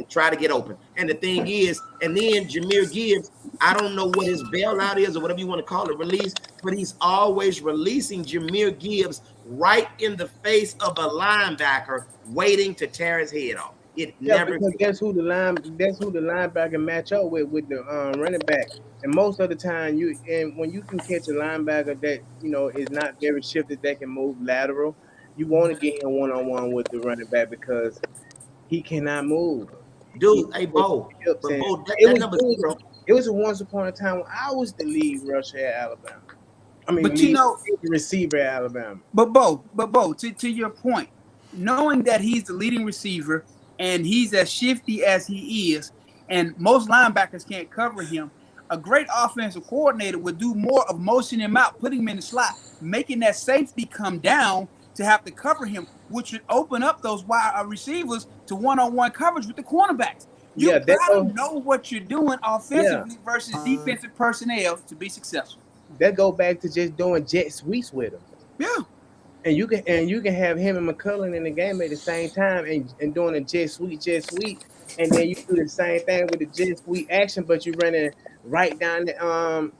try to get open. And the thing is, and then Jahmyr Gibbs, I don't know what his bailout is or whatever you want to call it, release, but he's always releasing Jahmyr Gibbs right in the face of a linebacker waiting to tear his head off. Because that's who the linebacker match up with the running back. And most of the time, when you can catch a linebacker that is not very shifted, that can move lateral, you want to get him one-on-one with the running back because he cannot move. Dude, hey Bo, it was once upon a time when I was the lead rusher at Alabama. The receiver at Alabama. But Bo, to your point, knowing that he's the leading receiver and he's as shifty as he is, and most linebackers can't cover him, a great offensive coordinator would do more of motioning him out, putting him in the slot, making that safety come down to have to cover him, which would open up those wide receivers to one-on-one coverage with the cornerbacks. You gotta know what you're doing offensively versus defensive personnel to be successful. That go back to just doing jet sweeps with him. Yeah. And you can have him and McCullough in the game at the same time and doing a jet sweep, and then you do the same thing with the jet sweep action, but you're running right down the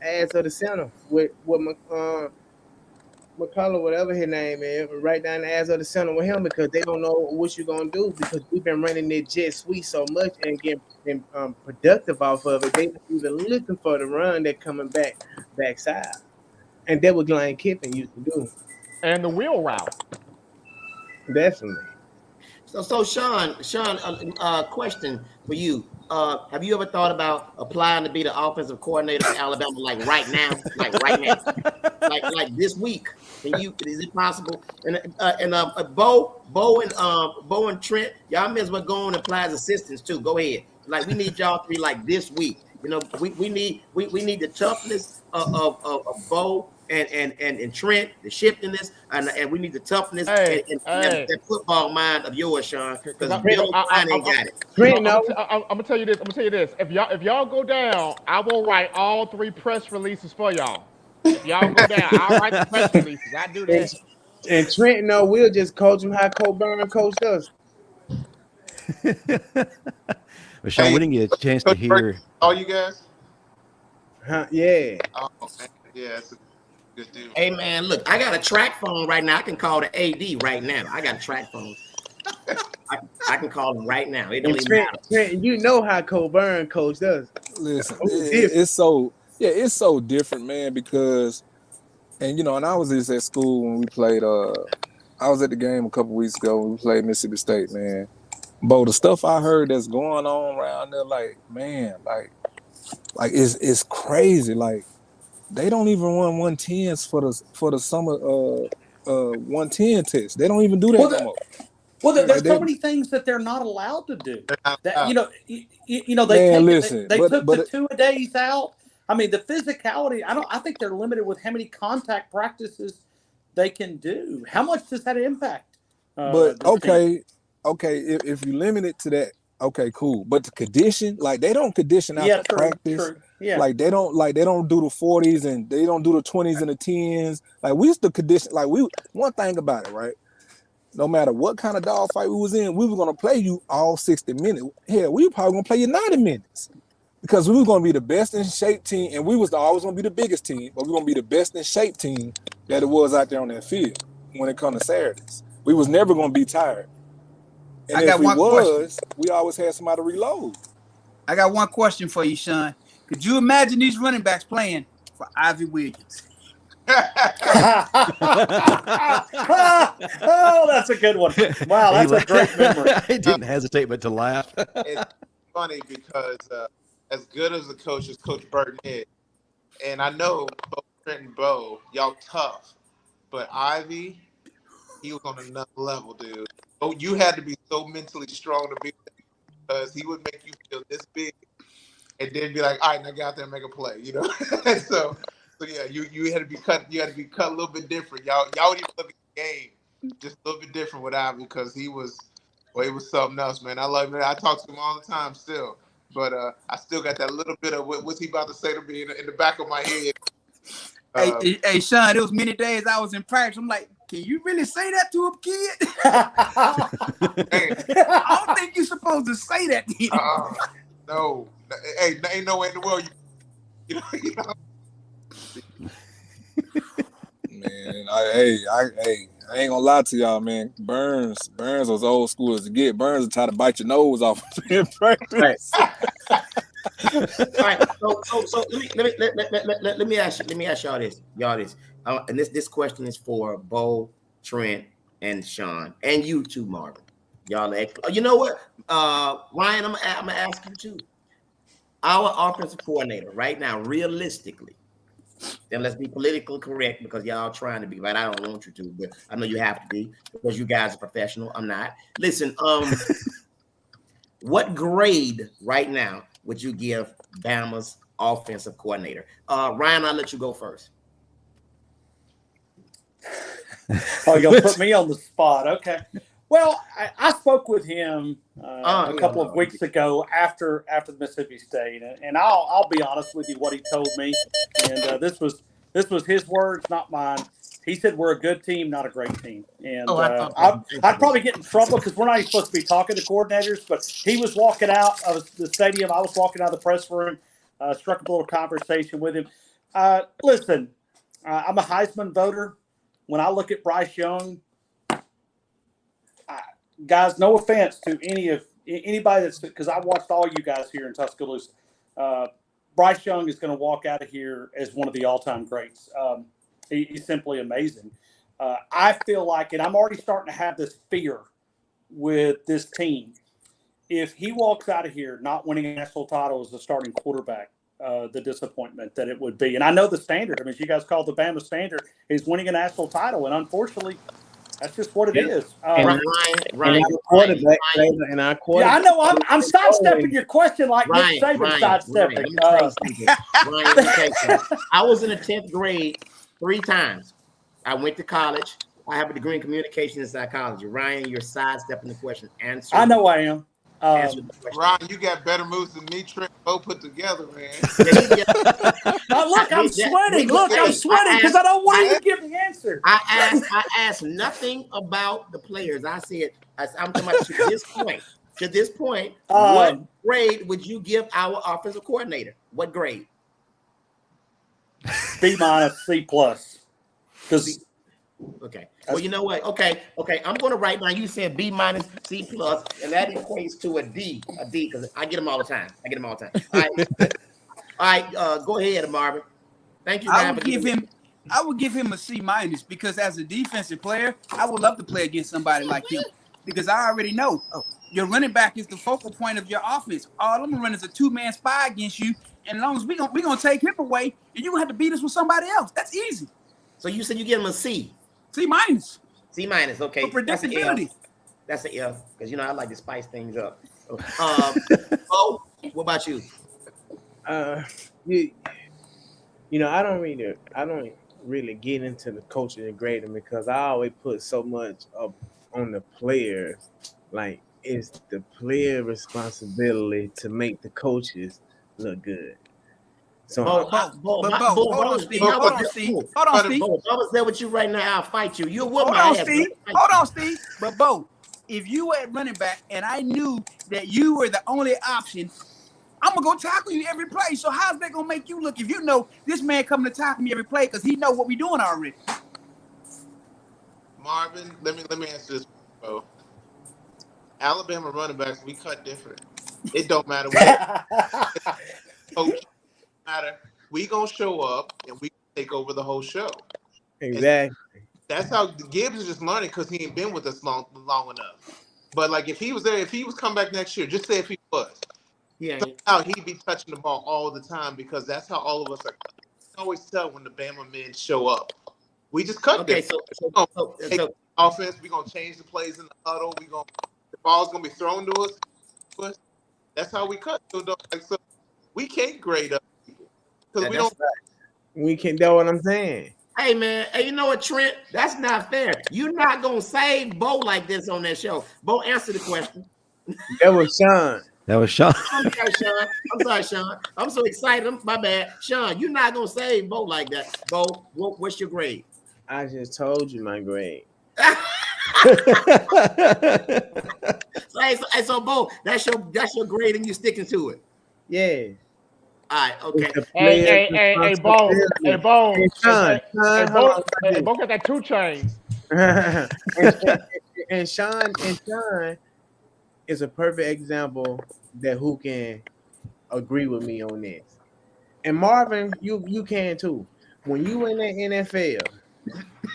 ass of the center with McCullough, whatever his name is, right down the ass of the center with him, because they don't know what you're gonna do, because we've been running that jet sweep so much and getting productive off of it. They even looking for the run that coming backside, and that what Lane Kiffin used to do. And the wheel route. Definitely. So Shaun, question for you. Have you ever thought about applying to be the offensive coordinator for Alabama, like right now, like this week? Is it possible? And Bo and Trent, y'all may as well go on and apply as assistants too. Go ahead. Like, we need y'all three like this week. You know, we need the toughness of Bo and Trent, the shiftiness, and we need the toughness and that football mind of yours, Shaun, because Bill ain't got it. Trent, I'm gonna tell you this. If y'all go down, I will write all 3 press releases for y'all. If y'all go down, I'll write the press releases. I do that. And Trent, we'll just coach him how Coburn coached us. But Shaun, we didn't get a chance to hear all you guys. Yeah. Oh, man. Yeah, it's a good deal. Hey man, look, I got a track phone right now. I can call the AD right now. I got a track phone. I can call him right now. It don't even matter. Trent, you know how Coburn coached us. Listen, it's so different, man, because, and I was just at school when we played, I was at the game a couple weeks ago when we played Mississippi State, man. Bo, the stuff I heard that's going on around there, like, man, like it's crazy. Like, they don't even run 110s for the summer 110 test. They don't even do that no more. Well, there's so many things that they're not allowed to do. That, they man, they took the 2-a-days out. I mean, the physicality. I think they're limited with how many contact practices they can do. How much does that impact? But okay, if you limit it to that, okay, cool. But the condition, like, they don't condition out practice. True. Yeah. Like they don't do the 40s and they don't do the 20s and the 10s. Like, we used to condition. Like, one thing about it, right? No matter what kind of dog fight we was in, we were gonna play you all 60 minutes. Hell, we were probably gonna play you 90 minutes. Because we were gonna be the best in shape team, and we was always gonna be the biggest team, but we were gonna be the best in shape team that it was out there on that field when it comes to Saturdays. We was never gonna be tired. And if we always had somebody to reload. I got one question for you, Shaun. Could you imagine these running backs playing for Ivy Williams? Oh, that's a good one. Wow, that's a great memory. He didn't hesitate but to laugh. It's funny because as good as the coach as Coach Burton is, and I know Trent and Bo, y'all tough, but Ivy, he was on another level, dude. Oh, you had to be so mentally strong to be there, because he would make you feel this big and then be like, all right, now get out there and make a play, So yeah, you had to be cut. You had to be cut a little bit different. Y'all would even look at the game just a little bit different with Ivy, because he was something else, man. I love him. I talk to him all the time still, but I still got that little bit of what's he about to say to me in the back of my head. Hey, Shaun, there was many days I was in practice. I'm like, can you really say that to a kid? I don't think you're supposed to say that to him. No. Hey, there ain't no way in the world you know. Man, I ain't gonna lie to y'all, man. Burns was old school as to get. Burns would try to bite your nose off in practice. All right, so let me ask y'all this, and this question is for Bo, Trent, and Shaun, and you too, Marvin. Y'all, you know what, Ryan, I'm gonna ask you too. Our offensive coordinator right now, realistically, and let's be politically correct, because y'all trying to be right. I don't want you to, but I know you have to be, because you guys are professional. I'm not. Listen, what grade right now would you give Bama's offensive coordinator? Ryan, I'll let you go first. Oh, you're gonna put me on the spot. Okay. Well, I spoke with him a couple of weeks ago after the Mississippi State, and I'll be honest with you what he told me, and this was his words, not mine. He said we're a good team, not a great team, and I'd probably get in trouble because we're not even supposed to be talking to coordinators. But he was walking out of the stadium, I was walking out of the press room, struck up a little conversation with him. Listen, I'm a Heisman voter. When I look at Bryce Young. Guys, no offense to anybody that's because I watched all you guys here in Tuscaloosa. Bryce Young is going to walk out of here as one of the all-time greats. He's simply amazing. I feel like, and I'm already starting to have this fear with this team. If he walks out of here not winning a national title as a starting quarterback, the disappointment that it would be. And I know the standard. I mean, you guys call it the Bama Standard. He's winning a national title, and unfortunately. That's just what it is. Ryan, quarterback. Yeah, I know. I'm sidestepping your question like Nick Saban sidestepping. Ryan, I was in the 10th grade 3 times. I went to college. I have a degree in communication and psychology. Ryan, you're sidestepping the question. Answer. I know I am. Ryan, you got better moves than me, Trent, both put together, man. Look, I'm sweating. I'm sweating because I don't want you to give the answer. I asked nothing about the players. I said, I'm talking about to this point, what grade would you give our offensive coordinator? What grade? B-, C+. Because okay. Well, you know what? Okay. I'm going to write down. You said B-, C+, and that equates to a D because I get them all the time. All right. Go ahead, Marvin. Thank you. I would give him a C- because as a defensive player, I would love to play against somebody like him because I already know your running back is the focal point of your offense. All I'm gonna run is a 2-man spy against you, and as long as we gonna take him away, and you gonna have to beat us with somebody else. That's easy. So you said you give him a C. C-. C-, okay. For predictability. That's an F because I like to spice things up. Oh, what about you? I don't really get into the coaching and grading because I always put so much up on the player. Like it's the player responsibility to make the coaches look good. So, hold on, Steve. Hold on, Steve. If I was there with you right now, I'll fight you. You're with my ass. Hold on, Steve. But Bo, if you were at running back and I knew that you were the only option, I'm gonna go tackle you every play. So how's that gonna make you look if you know this man coming to tackle me every play because he know what we doing already? Marvin, let me answer this, bro. Alabama running backs, we cut different. It don't matter what coach. Matter. We gonna show up and we take over the whole show. Exactly. And that's how Gibbs is just learning because he ain't been with us long enough. But like if he was there, if he was come back next year, just say if he was, somehow he'd be touching the ball all the time because that's how all of us are. You can always tell when the Bama men show up. We just cut. Okay, so offense. We gonna change the plays in the huddle. The ball's gonna be thrown to us. That's how we cut. So we can't grade up. Because we can't know what I'm saying. Hey man, you know what, Trent? That's not fair. You're not gonna save Bo like this on that show. Bo, answer the question. That was Shaun. I'm sorry, Shaun. I'm so excited. My bad. Shaun, you're not gonna save Bo like that. Bo, what's your grade? I just told you my grade. So Bo, that's your grade and you're sticking to it. Yeah. All right, okay. Hey, Bo, got that 2 chains. and Shaun is a perfect example that who can agree with me on this. And Marvin, you can too. When you in the NFL,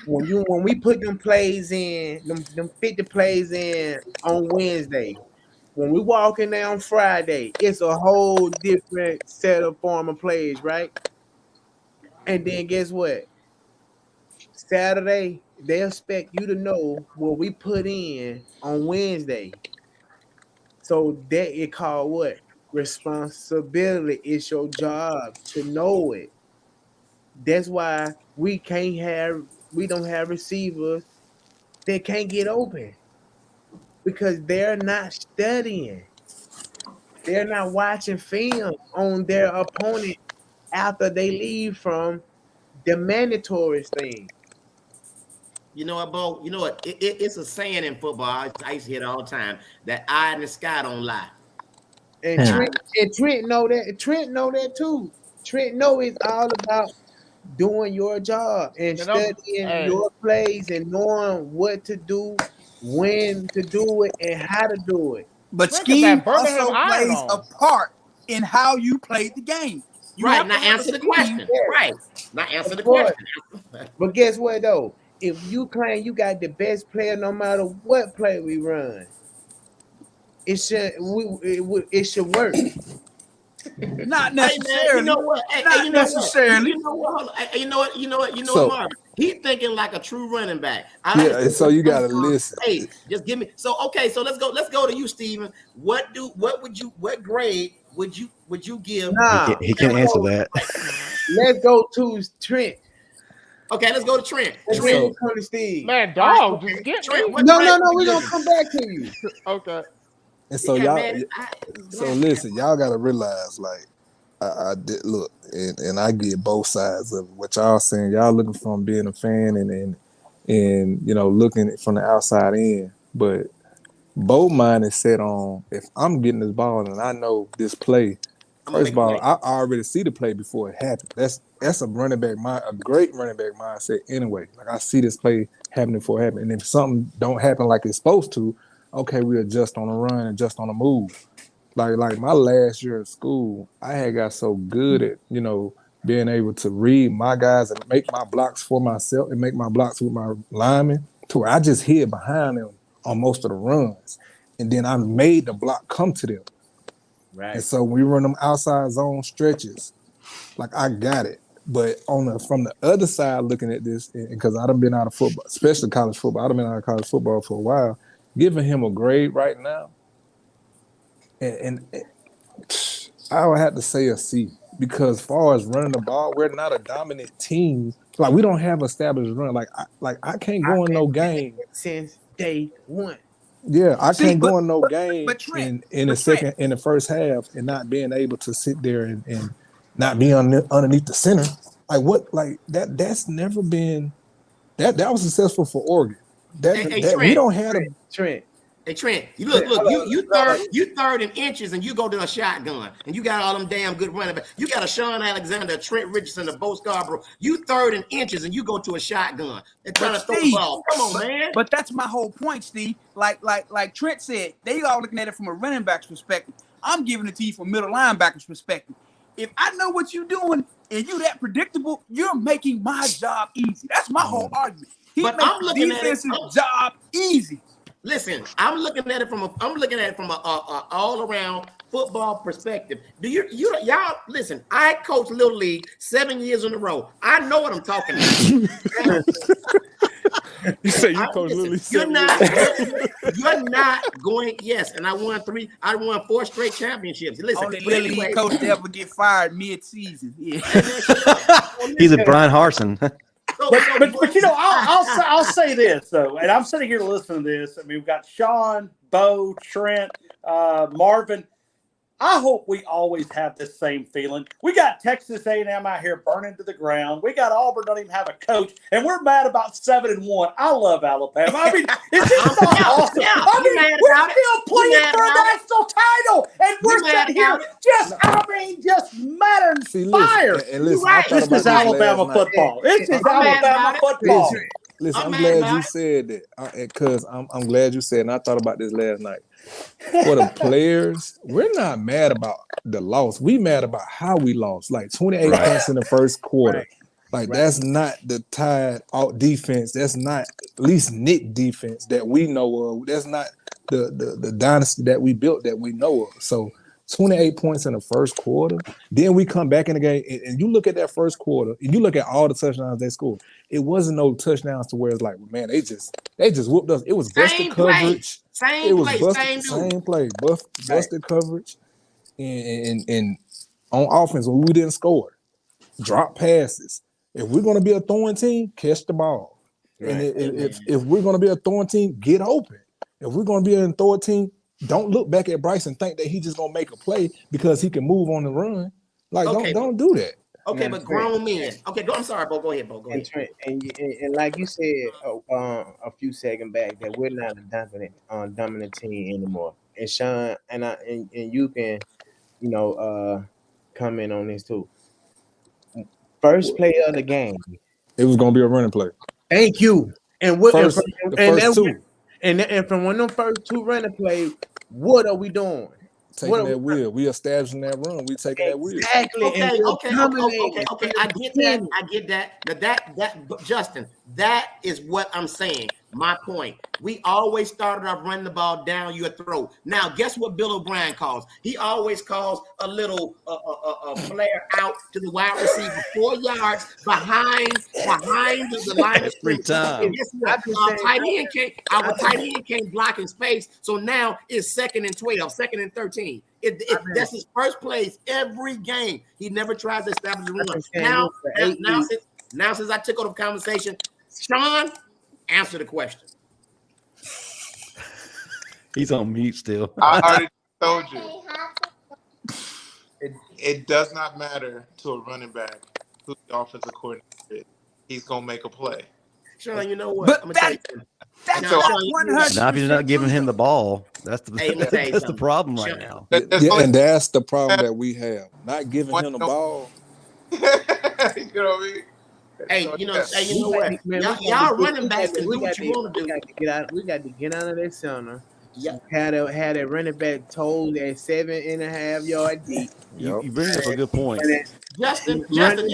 when we put them plays in, them 50 plays in on Wednesday. When we walk in there on Friday, it's a whole different set of form of plays, right? And then guess what? Saturday, they expect you to know what we put in on Wednesday. So that it called what? Responsibility. It's your job to know it. That's why we don't have receivers that can't get open. because they're not studying. They're not watching film on their opponent after they leave from the mandatory thing. You know what, Bo? You know what? It's a saying in football. I used to hear it all the time that eye in the sky don't lie. And Trent know that. Trent know that too. Trent know it's all about doing your job and studying your plays and knowing what to do, when to do it, and how to do it. But scheme also plays a part in how you play the game. You right, now answer the question. Right. Now answer the question. But guess what though? If you claim you got the best player no matter what play we run, it should work. Not necessarily. Hey, you know what? Not necessarily. You know what, Marvin? He's thinking like a true running back. So you gotta listen. Hey, just give me. So let's go to you, Steven. What grade would you give? Nah, he can't answer that. Let's go to Trent. Okay, let's go to Trent. Man, dog, just get Trent. No, we're gonna come back to you. Okay. And so listen, y'all gotta realize, like, I did look, and I get both sides of it. What y'all saying, y'all looking from being a fan and you know, looking from the outside in. But both mind is set on, if I'm getting this ball and I know this play, first of all, I already see the play before it happens. That's a running back a great running back mindset anyway. Like, I see this play happening before it happens. And if something don't happen like it's supposed to, okay, we adjust on the run, adjust on the move. Like my last year of school, I had got so good at, you know, being able to read my guys and make my blocks for myself and make my blocks with my linemen to where I just hid behind them on most of the runs. And then I made the block come to them. Right. And so when we run them outside zone stretches, like, I got it. But from the other side looking at this, because I done been out of football, especially college football, I done been out of college football for a while, giving him a grade right now, and I would have to say a C, because as far as running the ball, we're not a dominant team. Like, we don't have established run. Like I can't go in no game since day one. Yeah, I can't go in no game in the first half and not being able to sit there and not be underneath the center. Like, what? Like, that's never been that was successful for Oregon. Trent, we don't have a Trent. Hey, Trent, you third in inches and you go to a shotgun and you got all them damn good running backs. You got a Shaun Alexander, a Trent Richardson, a Bo Scarbrough. You third in inches and you go to a shotgun and trying to throw the ball. Come on, man. But that's my whole point, Steve. Like Trent said, they all looking at it from a running back's perspective. I'm giving it to you from middle linebacker's perspective. If I know what you're doing and you that predictable, you're making my job easy. That's my whole argument. But I'm looking at it, job easy. Listen, I'm looking at it from a all around football perspective. Do y'all listen? I coached Little League 7 years in a row. I know what I'm talking about. You say you coach Little League. You're not going. Yes, and I won 4 straight championships. Listen, only Little League coach to ever get fired mid-season. Yeah. He's a Brian Harsin. But you know, I'll say this though, and I'm sitting here listening to this. I mean, we've got Shaun, Bo, Trent, Marvin. I hope we always have this same feeling. We got Texas A&M out here burning to the ground. We got Auburn don't even have a coach, and we're mad about 7-1. I love Alabama. I mean, it's just not awesome. Yeah, I mean, we're still playing for a national title, and we're sitting here just mad and fired. This is Alabama football. This is Alabama football. Listen, I'm glad you said that, because I'm glad you said, and I thought about this last night. For the players, we're not mad about the loss. We mad about how we lost. Like 28 points in the first quarter. That's not the Tide out defense. That's not at least Nick defense that we know of. That's not the dynasty that we built that we know of. So 28 points in the first quarter. Then we come back in the game, and you look at that first quarter, and you look at all the touchdowns they scored. It wasn't no touchdowns to where it's like, man, they just whooped us. It was busted coverage. Same play, busted coverage, and on offense when we didn't score, drop passes. If we're going to be a throwing team, catch the ball. Right. And if we're going to be a throwing team, get open. If we're going to be an authority team, don't look back at Bryce and think that he's just going to make a play because he can move on the run. Like, don't do that. Okay, but grown men. Okay, I'm sorry, Bo. Go ahead, Bo. Go ahead. And like you said a few seconds back, that we're not a dominant team anymore. And Shaun and you can, comment on this too. First play of the game, it was going to be a running play. Thank you. And what first two, and from one of them first two running plays, what are we doing? Taking that wheel. We establishing that run. We taking that wheel. Exactly. Okay. I get that. But that Justin, that is what I'm saying. My point. We always started off running the ball down your throat. Now, guess what Bill O'Brien calls? He always calls a little flare out to the wide receiver 4 yards behind the line of scrimmage. And guess what? Our tight end can't block in space. So now it's 2nd and 12, 2nd and 13. That's his first plays every game. He never tries to establish a run. Now, since I took over the conversation, Shaun, answer the question. He's on mute still. I already told you. It does not matter to a running back who the offensive coordinator is. He's going to make a play. Shaun, you know what? I'm going to tell you. That's not 100%. Now, if you're not giving him the ball, that's the problem right now. And that's the problem that we have. Not giving him the ball. You know what I mean? Hey, you know what? Y'all running backs can do what you want to do. We got to get out of that center. Yeah, had that running back told at 7.5 yard deep. You bring up a good point. Justin, running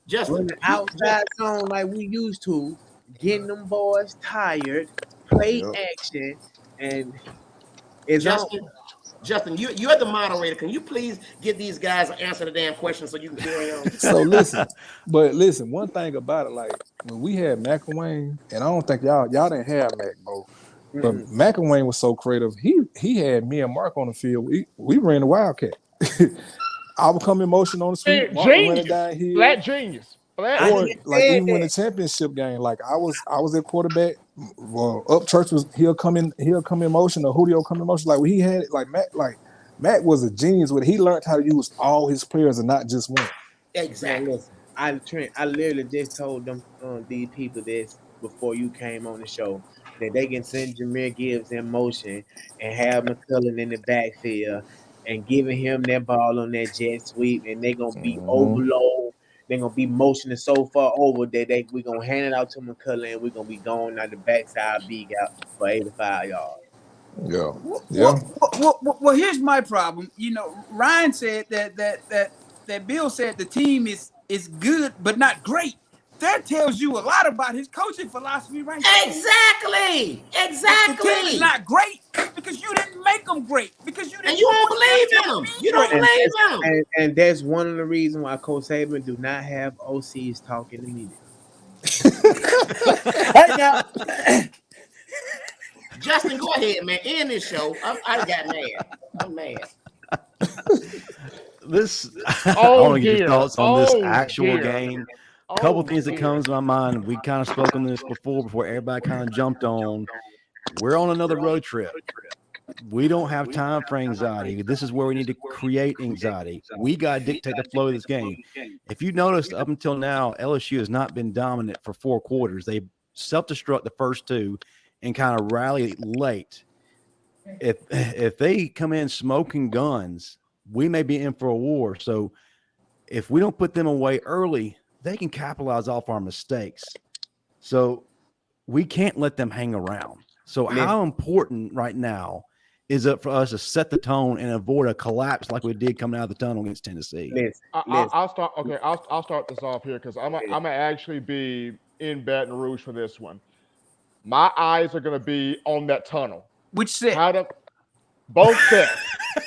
the outside zone like we used to, getting them boys tired, play action, and it's Justin, you're the moderator. Can you please give these guys an answer to the damn question so you can carry on? So listen, one thing about it, like when we had McElwain, and I don't think y'all didn't have Mac, Bo. But McElwain was so creative. He had me and Mark on the field. We ran the Wildcat. I would come in motion on the street. Black genius. Even in the championship game, like I was at quarterback. Well, Upchurch he'll come in motion, or Julio come in motion. Like he had it, like Matt was a genius with it. He learned how to use all his players and not just one. Exactly. I literally just told them these people this before you came on the show, that they can send Jahmyr Gibbs in motion and have McCullough in the backfield and giving him that ball on that jet sweep, and they're gonna be overload. They're gonna be motioning so far over that we're gonna hand it out to McCullough, and we're gonna be going out the backside big out for 85 yards. Yeah. Well, here's my problem. Ryan said that Bill said the team is good but not great. That tells you a lot about his coaching philosophy, right? Exactly. The team is not great because you didn't make them great. Because you didn't. And you don't believe him. You don't believe him. And that's one of the reasons why Coach Saban do not have OCs talking to me. Right now, Justin, go ahead, man. End this show. I got mad. I'm mad. I want to get your thoughts on this actual game. A couple things that comes to my mind. We kind of spoke on this before everybody kind of jumped on. We're on another road trip. We don't have time for anxiety. This is where we need to create anxiety. We got to dictate the flow of this game. If you noticed, up until now, LSU has not been dominant for 4 quarters. They self-destruct the first 2 and kind of rally late. If they come in smoking guns, we may be in for a war. So if we don't put them away early, they can capitalize off our mistakes. So we can't let them hang around. So how important right now is it for us to set the tone and avoid a collapse like we did coming out of the tunnel against Tennessee? I'll start. Okay, I'll start this off here because I'm gonna actually be in Baton Rouge for this one. My eyes are gonna be on that tunnel. Which set? Both sets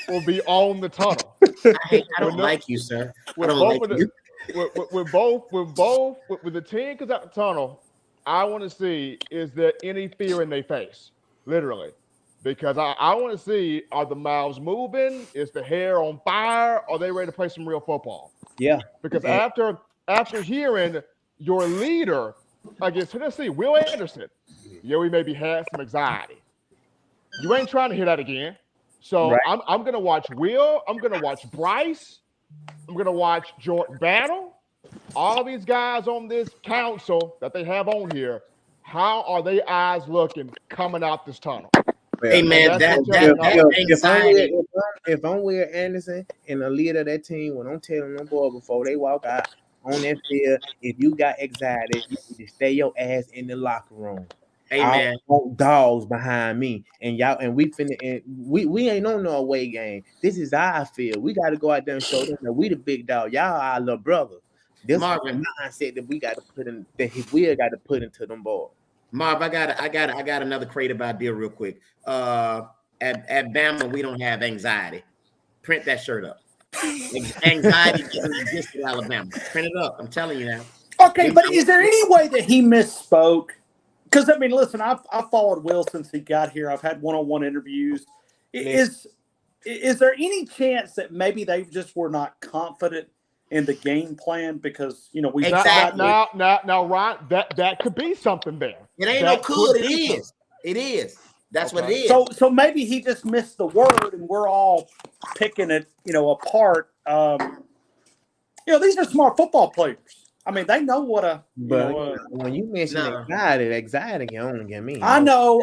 will be on the tunnel. I don't like you, sir. I don't like you. With the team comes out the tunnel, I want to see, is there any fear in their face? Literally. Because I want to see, are the mouths moving? Is the hair on fire? Are they ready to play some real football? Yeah. Because after hearing your leader against Tennessee, Will Anderson, we maybe had some anxiety. You ain't trying to hear that again. So Right. I'm going to watch Will. I'm going to watch Bryce. I'm going to watch Jordan Battle. All these guys on this council that they have on here, how are their eyes looking coming out this tunnel? Hey man, that anxiety. If I'm Will Anderson and the leader of that team, when I'm telling them boy before they walk out on that field, if you got anxiety, you need to stay your ass in the locker room. Hey I man, want dogs behind me, and y'all, and we finna, and we ain't on no away game. This is our field. We got to go out there and show them that we the big dog. Y'all our little brother. This Marvin, mindset that we got to put in, that we got to put into them boys. Marv, I got another creative idea real quick. At Bama, we don't have anxiety. Print that shirt up. Anxiety doesn't exist in Alabama. Print it up. I'm telling you now. Okay, but is there any way that he misspoke? Because I mean, listen, I've followed Will since he got here. I've had one-on-one interviews. Is there any chance that maybe they just were not confident in the game plan? Because we exactly. Now, Ryan, that could be something there. It ain't no could. It is. It is. That's what it is. So maybe he just missed the word, and we're all picking it, apart. These are smart football players. I mean, they know what a. When you mention anxiety can only get me. I know.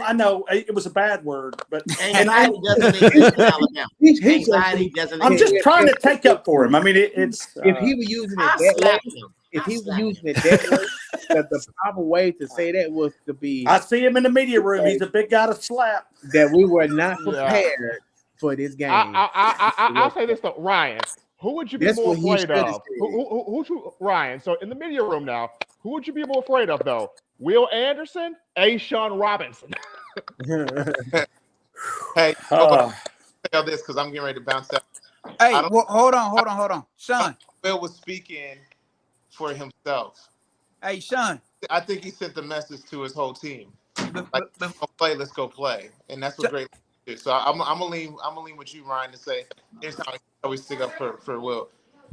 It was a bad word, but anxiety doesn't exist in Alabama. Anxiety doesn't. I'm just trying to take up for him. I mean, it's. If he was using it that way, the proper way to say that was to be. I see him in the media room. He's a big guy to slap. That we were not prepared for this game. I'll say this though, Ryan. Who would you be more afraid of? Ryan? So in the media room now, who would you be more afraid of though? Will Anderson, Shaun Robinson. Hey, tell this because I'm getting ready to bounce out. Hey, hold on, Shaun. Will was speaking for himself. Hey, Shaun. I think he sent the message to his whole team. Let's go play, and that's what great. So I'm gonna lean with you, Ryan, to say here's how we stick up for Will.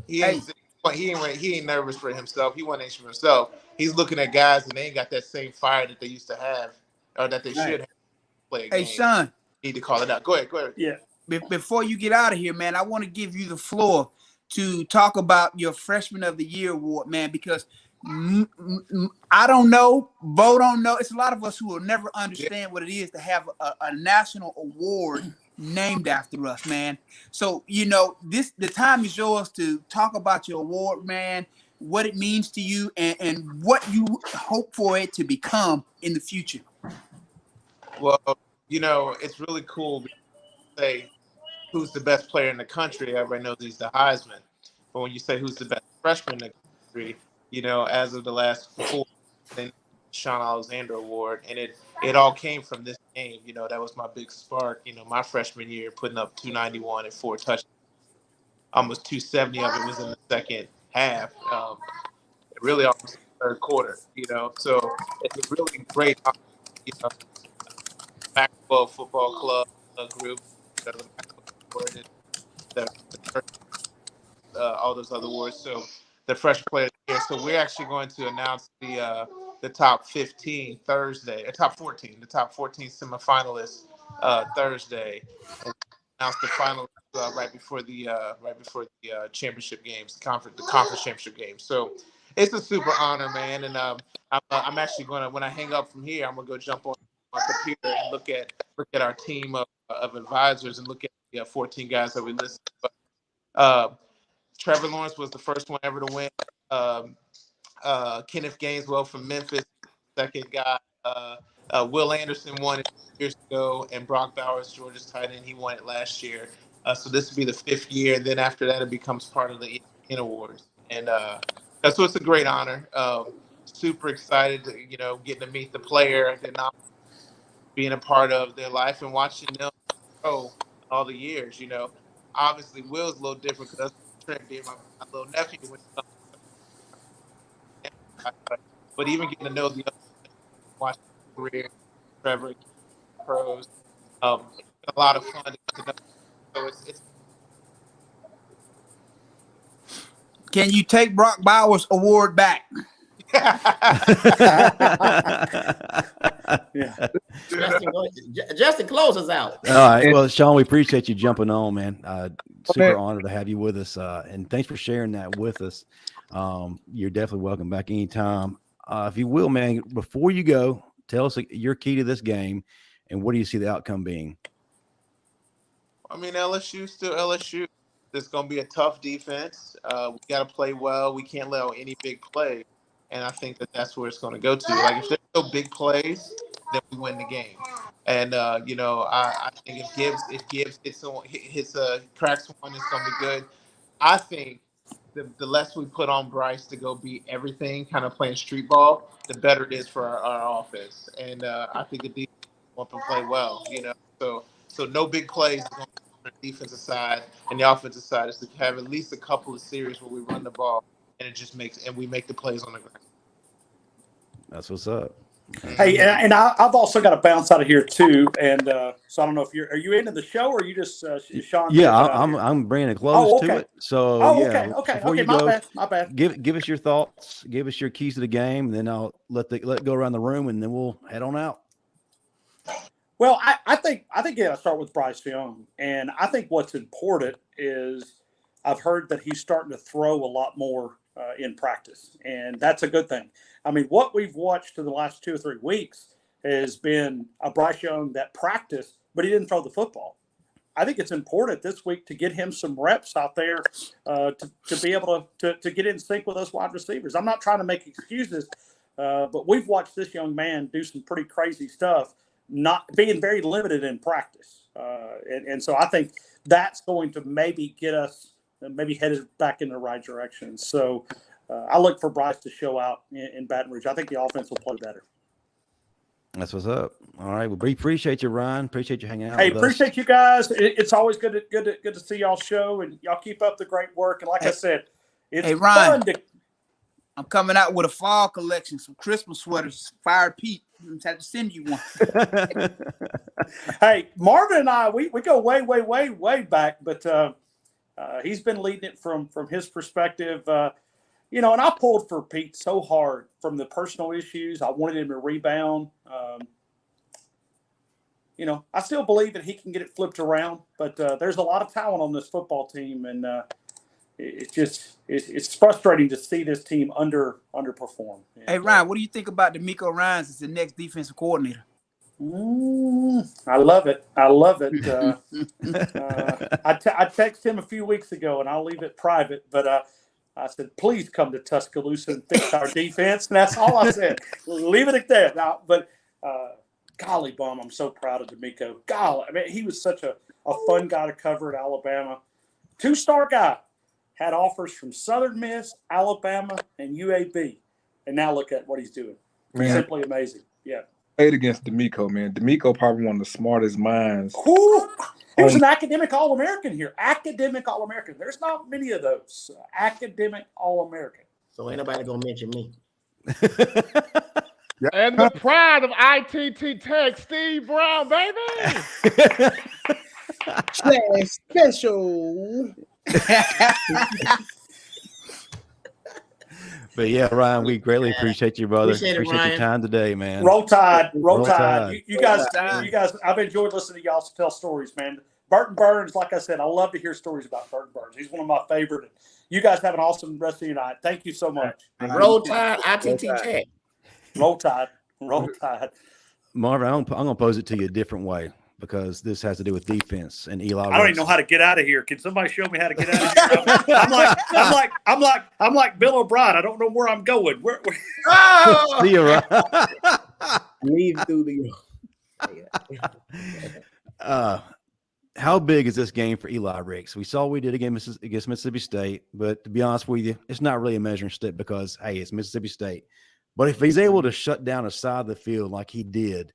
He ain't nervous for himself. He wasn't anxious for himself. He's looking at guys and they ain't got that same fire that they used to have or that they should have. Play a game. Hey, Shaun, need to call it out. Go ahead. Yeah. Before you get out of here, man, I want to give you the floor to talk about your Freshman of the Year award, man, because I don't know, Bo don't know. It's a lot of us who will never understand what it is to have a national award named after us, man. So, the time is yours to talk about your award, man, what it means to you and what you hope for it to become in the future. Well, it's really cool to say who's the best player in the country. Everybody knows he's the Heisman. But when you say who's the best freshman in the country, as of the last 4, Shaun Alexander Award, and it all came from this game. That was my big spark. My freshman year, putting up 291 and 4 touchdowns. Almost 270 of it was in the second half. Really almost the third quarter. So it's a really great, basketball football club group, all those other awards. So the fresh players here. So we're actually going to announce the top 15 Thursday, top 14 semifinalists Thursday. And announce the finalists right before the championship games, the conference championship games. So it's a super honor, man. And I'm actually going to, when I hang up from here, I'm gonna go jump on my computer and look at our team of advisors and look at the 14 guys that we listed. But Trevor Lawrence was the first one ever to win. Kenneth Gainswell from Memphis, second guy. Will Anderson won it years ago, and Brock Bowers, Georgia's tight end, he won it last year. So this will be the 5th year. And then after that, it becomes part of the ESPN Awards. And so it's a great honor. Super excited to, getting to meet the player, and being a part of their life and watching them grow all the years. Obviously Will's a little different because Trent being my little nephew. But even getting to know the other, watching the career, Trevor, pros, it's been a lot of fun to get to know. So it's. Can you take Brock Bowers' award back? Yeah. Justin, close us out. All right. Well, Shaun, we appreciate you jumping on, man. Super honored to have you with us. And thanks for sharing that with us. You're definitely welcome back anytime. If you will, man, before you go, tell us your key to this game and what do you see the outcome being? I mean, LSU still LSU. There's going to be a tough defense. We got to play well. We can't let out any big play. And I think that's where it's going to go to. Like, if there's no big plays, then we win the game. And, I think if Gibbs hits cracks one, it's going to be good. I think the less we put on Bryce to go beat everything, kind of playing street ball, the better it is for our offense. And I think the defense will play well, So no big plays on the defensive side, and the offensive side is to have at least a couple of series where we run the ball and we make the plays on the ground. That's what's up. Hey, and I've also got to bounce out of here too, and so I don't know if are you into the show or are you just Shaun? Yeah, I'm bringing a close to it. So okay, my bad. Give us your thoughts, give us your keys to the game, and then I'll let go around the room, and then we'll head on out. Well, I think I'll start with Bryce Young, and I think what's important is I've heard that he's starting to throw a lot more in practice, and that's a good thing. I mean, what we've watched in the last 2 or 3 weeks has been a Bryce Young that practiced, but he didn't throw the football. I think it's important this week to get him some reps out there to be able to get in sync with those wide receivers. I'm not trying to make excuses, but we've watched this young man do some pretty crazy stuff, not being very limited in practice. And so I think that's going to maybe get us maybe headed back in the right direction. So I look for Bryce to show out in Baton Rouge. I think the offense will play better. That's what's up. All right. Well, we appreciate you, Ryan. Appreciate you hanging out. Hey, appreciate you guys. It's always good to see y'all show, and y'all keep up the great work. And like I said, it's Ryan, fun to. I'm coming out with a fall collection, some Christmas sweaters. Fire Pete. I'm have to send you one. Hey, Marvin and I, we go way back, but he's been leading it from his perspective. And I pulled for Pete so hard from the personal issues. I wanted him to rebound. I still believe that he can get it flipped around, but there's a lot of talent on this football team, and it's frustrating to see this team underperform. Hey, Ryan, what do you think about DeMeco Ryans as the next defensive coordinator? I love it. I texted him a few weeks ago, and I'll leave it private, but I said, please come to Tuscaloosa and fix our defense. And that's all I said. Leave it at that. Now, but golly, bum, I'm so proud of DeMeco. Golly, I mean, he was such a fun guy to cover at Alabama. 2-star guy. Had offers from Southern Miss, Alabama, and UAB. And now look at what he's doing. Man. Simply amazing. Yeah. Played against DeMeco, man. DeMeco probably one of the smartest minds. Ooh. He was an academic All-American here. Academic All-American. There's not many of those. Academic All-American. So ain't nobody gonna mention me. And the pride of ITT Tech, Steve Brown, baby. Special. But yeah, Ryan, we greatly appreciate you, brother. Appreciate your time today, man. Roll Tide. You guys, I've enjoyed listening to y'all tell stories, man. Burton Burns, like I said, I love to hear stories about Burton Burns. He's one of my favorite. You guys have an awesome rest of your night. Thank you so much. Roll Tide, ITT Tech. Roll Tide. Marvin, I'm going to pose it to you a different way, because this has to do with defense and Eli. I don't even know how to get out of here. Can somebody show me how to get out of here? I'm like Bill O'Brien. I don't know where I'm going. Oh! See you, Ryan. Leave through the. How big is this game for Eli Ricks? We saw what we did against Mississippi State, but to be honest with you, it's not really a measuring stick because, hey, it's Mississippi State. But if he's able to shut down a side of the field like he did,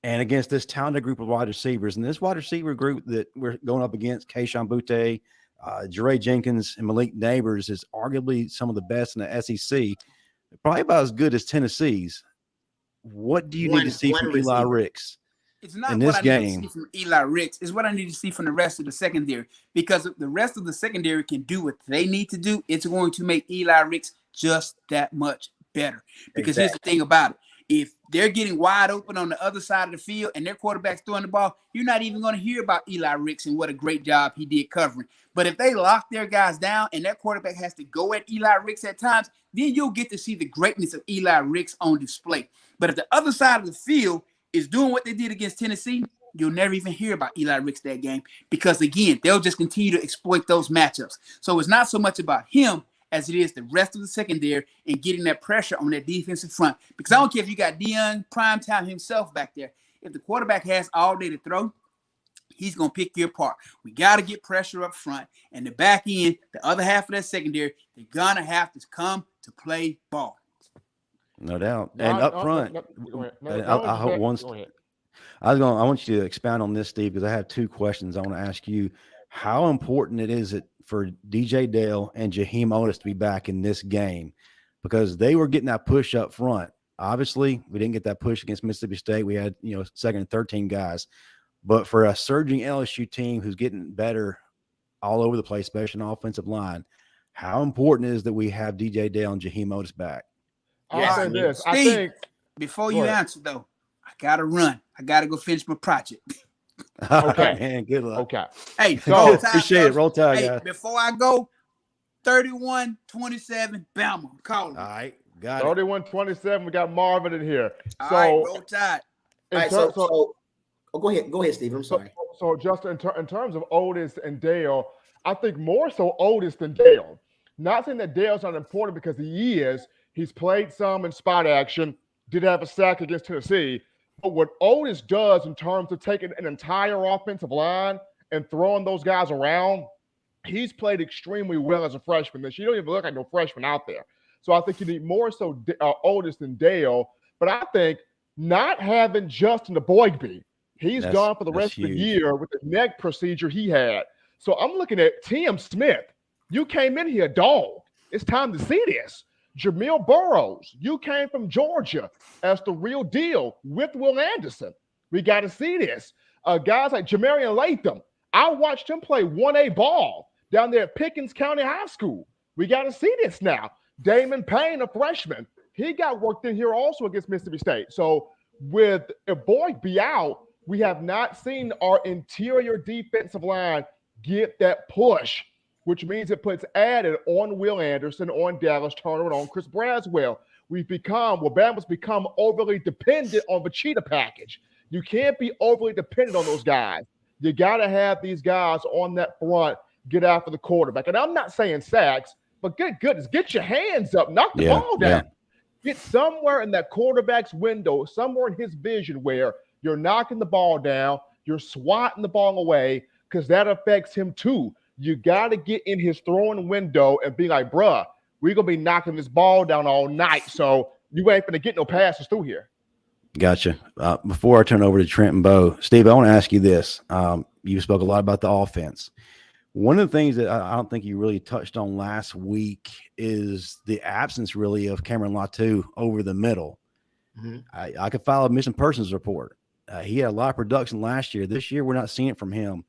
and against this talented group of wide receivers, and this wide receiver group that we're going up against, Keyshawn Butte, Jeray Jenkins, and Malik Neighbors, is arguably some of the best in the SEC, probably about as good as Tennessee's. What do you need to see from Eli Ricks? It's not in this what I need to see from Eli Ricks. It's what I need to see from the rest of the secondary. Because if the rest of the secondary can do what they need to do, it's going to make Eli Ricks just that much better. Because here's the thing about it. If they're getting wide open on the other side of the field and their quarterback's throwing the ball, you're not even going to hear about Eli Ricks and what a great job he did covering. But if they lock their guys down and that quarterback has to go at Eli Ricks at times, then you'll get to see the greatness of Eli Ricks on display. But if the other side of the field is doing what they did against Tennessee, you'll never even hear about Eli Ricks that game because, again, they'll just continue to exploit those matchups. So it's not so much about him as it is the rest of the secondary and getting that pressure on that defensive front. Because I don't care if you got Deion Primetime himself back there. If the quarterback has all day to throw, he's going to pick you apart. We got to get pressure up front. And the back end, the other half of that secondary, they're going to have to come to play ball. No doubt. And up front, I hope once. I want you to expound on this, Steve, because I have two questions I want to ask you. How important is it for DJ Dale and Jaheim Otis to be back in this game? Because they were getting that push up front. Obviously, we didn't get that push against Mississippi State. We had, second and 13 guys. But for a surging LSU team who's getting better all over the place, especially on offensive line, how important is that we have DJ Dale and Jaheim Otis back? I'll say this. Steve, I think before you answer, though, I got to run. I got to go finish my project. Okay. Man, good luck. Okay. Hey, so appreciate it. Roll Tide, guys. Before I go, 31-27, Bama. Call me. All right. Got it. 31-27. We got Marvin in here. All right, Roll Tide. All right, so go ahead. Go ahead, Steve. I'm sorry. So Justin, in terms of Otis and Dale, I think more so Otis than Dale. Not saying that Dale's not important because he is. He's played some in spot action, did have a sack against Tennessee. But what Otis does in terms of taking an entire offensive line and throwing those guys around, he's played extremely well as a freshman. You don't even look like no freshman out there. So I think you need more so Otis than Dale. But I think not having Justin the Boygby, he's gone for the rest of the year with the neck procedure he had. So I'm looking at Tim Smith. You came in here, dog. It's time to see this. Jamil Burroughs, you came from Georgia as the real deal with Will Anderson. We got to see this. Guys like Jamarian Latham, I watched him play 1A ball down there at Pickens County High School. We got to see this now. Damon Payne, a freshman, he got worked in here also against Mississippi State. So with Boygby out, we have not seen our interior defensive line get that push, which means it puts added on Will Anderson, on Dallas Turner, and on Chris Braswell. Bama's become overly dependent on the cheetah package. You can't be overly dependent on those guys. You got to have these guys on that front get after the quarterback. And I'm not saying sacks, but good goodness, get your hands up, knock the ball down. Get somewhere in that quarterback's window, somewhere in his vision where you're knocking the ball down, you're swatting the ball away, because that affects him too. You got to get in his throwing window and be like, bruh, we're going to be knocking this ball down all night, so you ain't going to get no passes through here. Gotcha. Before I turn over to Trent and Bo, Steve, I want to ask you this. You spoke a lot about the offense. One of the things that I don't think you really touched on last week is the absence really of Cameron Latu over the middle. Mm-hmm. I could file a missing persons report. He had a lot of production last year. This year, we're not seeing it from him.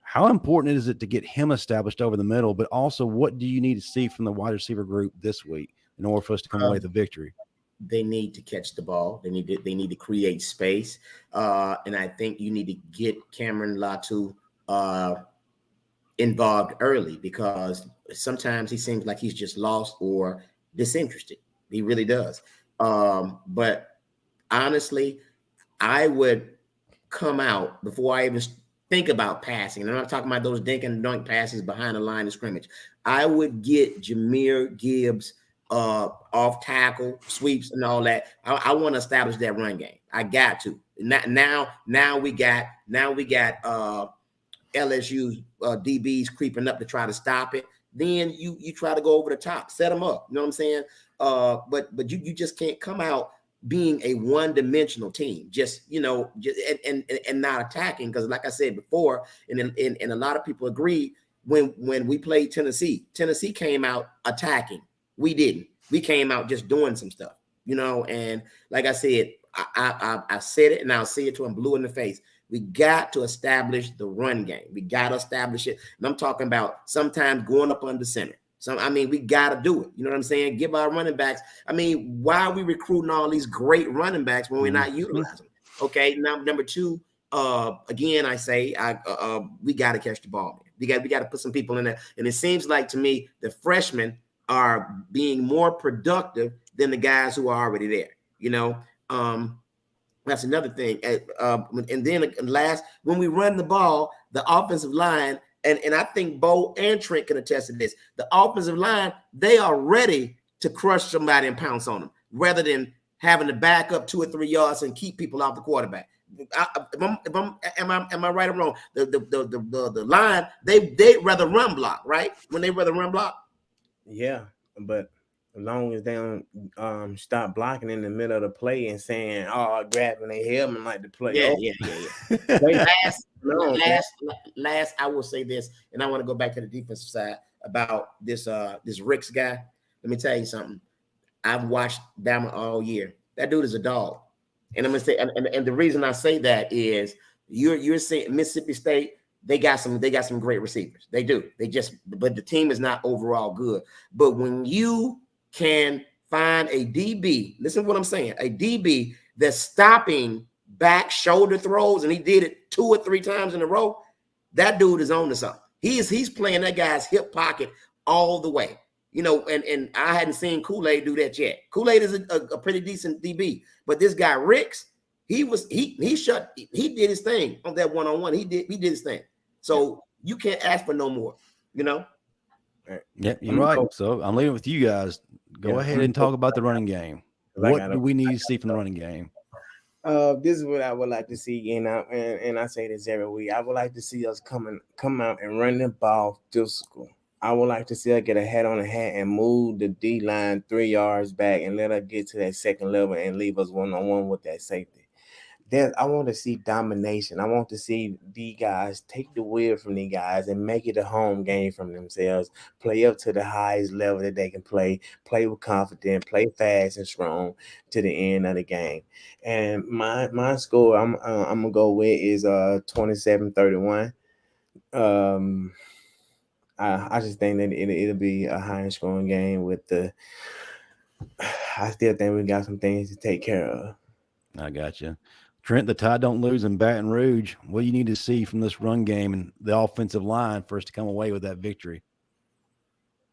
How important is it to get him established over the middle? But also, what do you need to see from the wide receiver group this week in order for us to come away with a victory? They need to catch the ball. They need to create space. And I think you need to get Cameron Latu involved early, because sometimes he seems like he's just lost or disinterested. He really does. But honestly, I would come out before I even think about passing. And I'm not talking about those dink and dunk passes behind the line of scrimmage. I would get Jahmyr Gibbs off tackle, sweeps, and all that. I want to establish that run game. I got to. Now we got LSU DBs creeping up to try to stop it. Then you try to go over the top, set them up. You know what I'm saying? But you just can't come out being a one-dimensional team, and not attacking. Because like I said before, and a lot of people agree, when we played Tennessee came out attacking. We didn't. We came out just doing some stuff, and like I said, I said it and I'll say it to him blue in the face. We got to establish the run game. We got to establish it. And I'm talking about sometimes going up under center, So I mean, we got to do it. You know what I'm saying? Give our running backs. I mean, why are we recruiting all these great running backs when we're not utilizing them? Okay, now number two. Again, I say we got to catch the ball, man. We got to put some people in there. And it seems like to me the freshmen are being more productive than the guys who are already there. You know, that's another thing. And then last, when we run the ball, the offensive line, and I think Bo and Trent can attest to this. The offensive line, they are ready to crush somebody and pounce on them, rather than having to back up 2 or 3 yards and keep people off the quarterback. Am I right or wrong? The line, they rather run block, right? When they rather run block. Yeah, but as long as they don't stop blocking in the middle of the play and saying, "Oh, grabbing their helmet like the play." Yeah. Last, I will say this, and I want to go back to the defensive side about this Ricks guy. Let me tell you something. I've watched Bama all year. That dude is a dog. And I'm gonna say, and the reason I say that is you're saying Mississippi State, they got some great receivers. They do. But the team is not overall good. But when you can find a DB, listen to what I'm saying, a DB that's stopping back shoulder throws, and he did it 2 or 3 times in a row, that dude is on to something. He's playing that guy's hip pocket all the way. You know, and I hadn't seen Kool-Aid do that yet. Kool-Aid is a pretty decent DB, but this guy Ricks, he did his thing on that one-on-one. He did his thing. So you can't ask for no more, you know. Yeah, you're right. So I'm leaving it with you guys. Go ahead and talk about the running game. What do we need to see from the running game? This is what I would like to see, and I say this every week. I would like to see us come out and run the ball physical. I would like to see us get a hat on the hat and move the D line 3 yards back and let us get to that second level and leave us one-on-one with that safety. Then I want to see domination. I want to see these guys take the wheel from these guys and make it a home game from themselves. Play up to the highest level that they can play with confidence, play fast and strong to the end of the game. And my score I'm gonna go with is 27-31. I just think that it'll be a high scoring game with I still think we got some things to take care of. I got you. Trent, the Tide don't lose in Baton Rouge. What do you need to see from this run game and the offensive line for us to come away with that victory?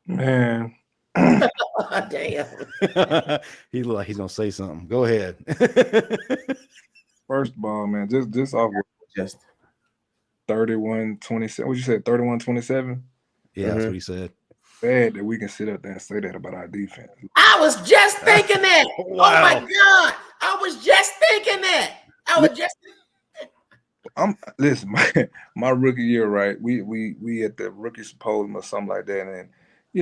Man. Damn. He's going to say something. Go ahead. First of all, man, just off just 31-27. What you said, 31-27? Yeah, that's what he said. Bad that we can sit up there and say that about our defense. I was just thinking that. Wow. Oh my God. I was just thinking that. Listen, my rookie year, right? We at the rookie symposium or something like that, and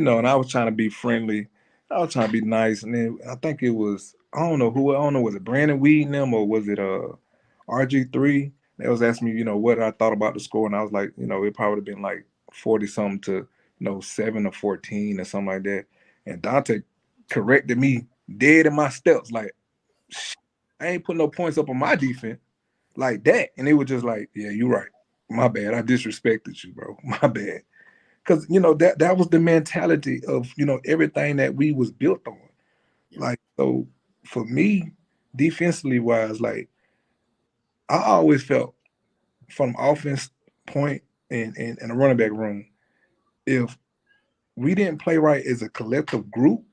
and I was trying to be friendly. I was trying to be nice, and then I think it was was it Brandon Weed and them, or was it RG3? They was asking me, what I thought about the score, and I was like, it probably would have been like 40-something to 7 or 14 or something like that. And Dante corrected me dead in my steps, like, I ain't putting no points up on my defense like that. And it was just like, yeah, you're right. My bad. I disrespected you, bro. My bad. Because, that was the mentality of, everything that we was built on. Yeah. Like, so for me, defensively wise, like, I always felt from offense point and a running back room, if we didn't play right as a collective group,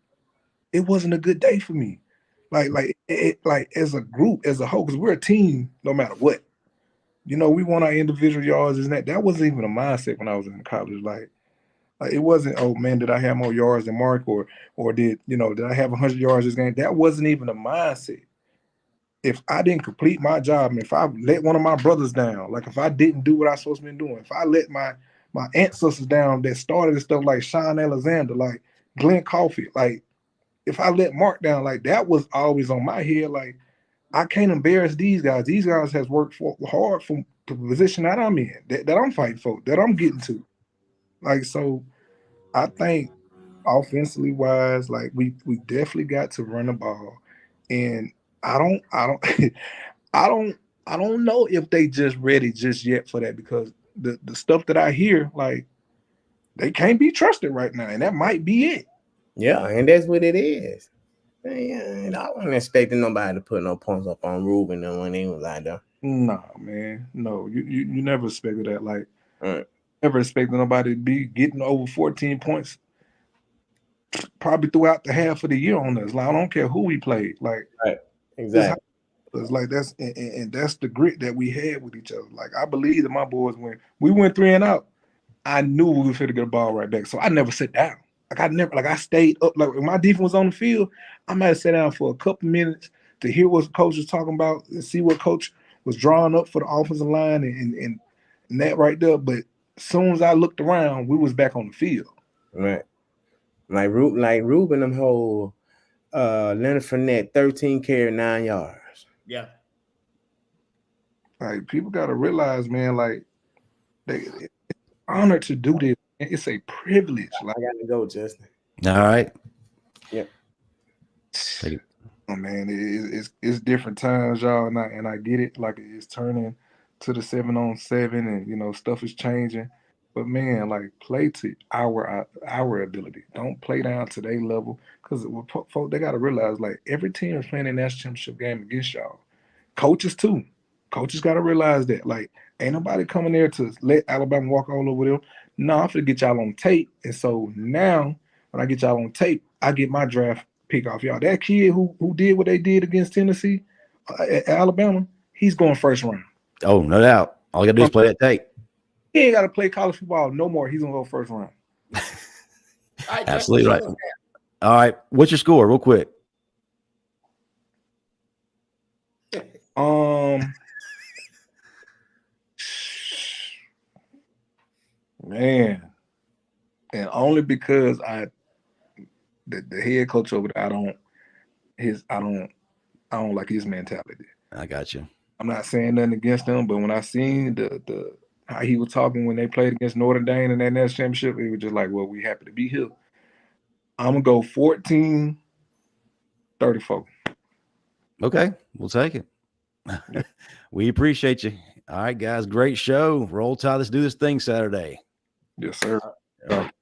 it wasn't a good day for me. Like as a group, as a whole, because we're a team no matter what. We want our individual yards, and that wasn't even a mindset when I was in college. Like it wasn't, oh man, did I have more yards than Mark, or did I have 100 yards this game? That wasn't even a mindset. If I didn't complete my job, and if I let one of my brothers down, like if I didn't do what I was supposed to be doing, if I let my ancestors down that started this stuff like Shaun Alexander, like Glenn Coffey, like if I let Mark down, like that was always on my head. Like I can't embarrass these guys. These guys has worked hard for the position that I'm in, that I'm fighting for, that I'm getting to. Like, so I think offensively wise, like we definitely got to run the ball. And I don't I don't know if they just ready just yet for that, because the stuff that I hear, like they can't be trusted right now, and that might be it. Yeah, and that's what it is. Man, I wasn't expecting nobody to put no points up on Ruben when he was out there. Nah, man. No, you never expected that. Like, never expected nobody to be getting over 14 points probably throughout the half of the year on us. Like, I don't care who we played. Like, exactly. It's like that's and that's the grit that we had with each other. Like, I believe that my boys, when we went 3 and out, I knew we were fit to get the ball right back. So I never sit down. I stayed up. Like, when my defense was on the field, I might have sat down for a couple minutes to hear what the coach was talking about and see what coach was drawing up for the offensive line and that right there. But as soon as I looked around, we was back on the field. Right. Like Ruben, them whole Leonard Fournette, 13 carry, 9 yards. Yeah. Like, people got to realize, man, like, it's honored to do this. It's a privilege. Like, I got to go, Justin. All right. Yeah. Oh, man, it's different times, y'all, and I get it. Like, it's turning to the 7-on-7, and you know, stuff is changing. But man, like, play to our ability. Don't play down to their level, because folks, they got to realize, like, every team is playing a national championship game against y'all. Coaches too. Coaches got to realize that. Like, ain't nobody coming there to let Alabama walk all over them. No, I'm finna get y'all on tape. And so now, when I get y'all on tape, I get my draft pick off y'all. That kid who did what they did against Tennessee, at Alabama, he's going first round. Oh, no doubt. All you got to do is play that tape. He ain't got to play college football no more. He's going to go first round. Absolutely right. All right. What's your score, real quick? Man, and only because the head coach over there, I don't like his mentality. I got you. I'm not saying nothing against him, but when I seen the how he was talking when they played against Notre Dame in that national championship, it was just like, well, we happy to be here. I'm gonna go 14-34. Okay, we'll take it. We appreciate you. All right, guys, great show. Roll Tide. Let's do this thing Saturday. Yes, sir. All right.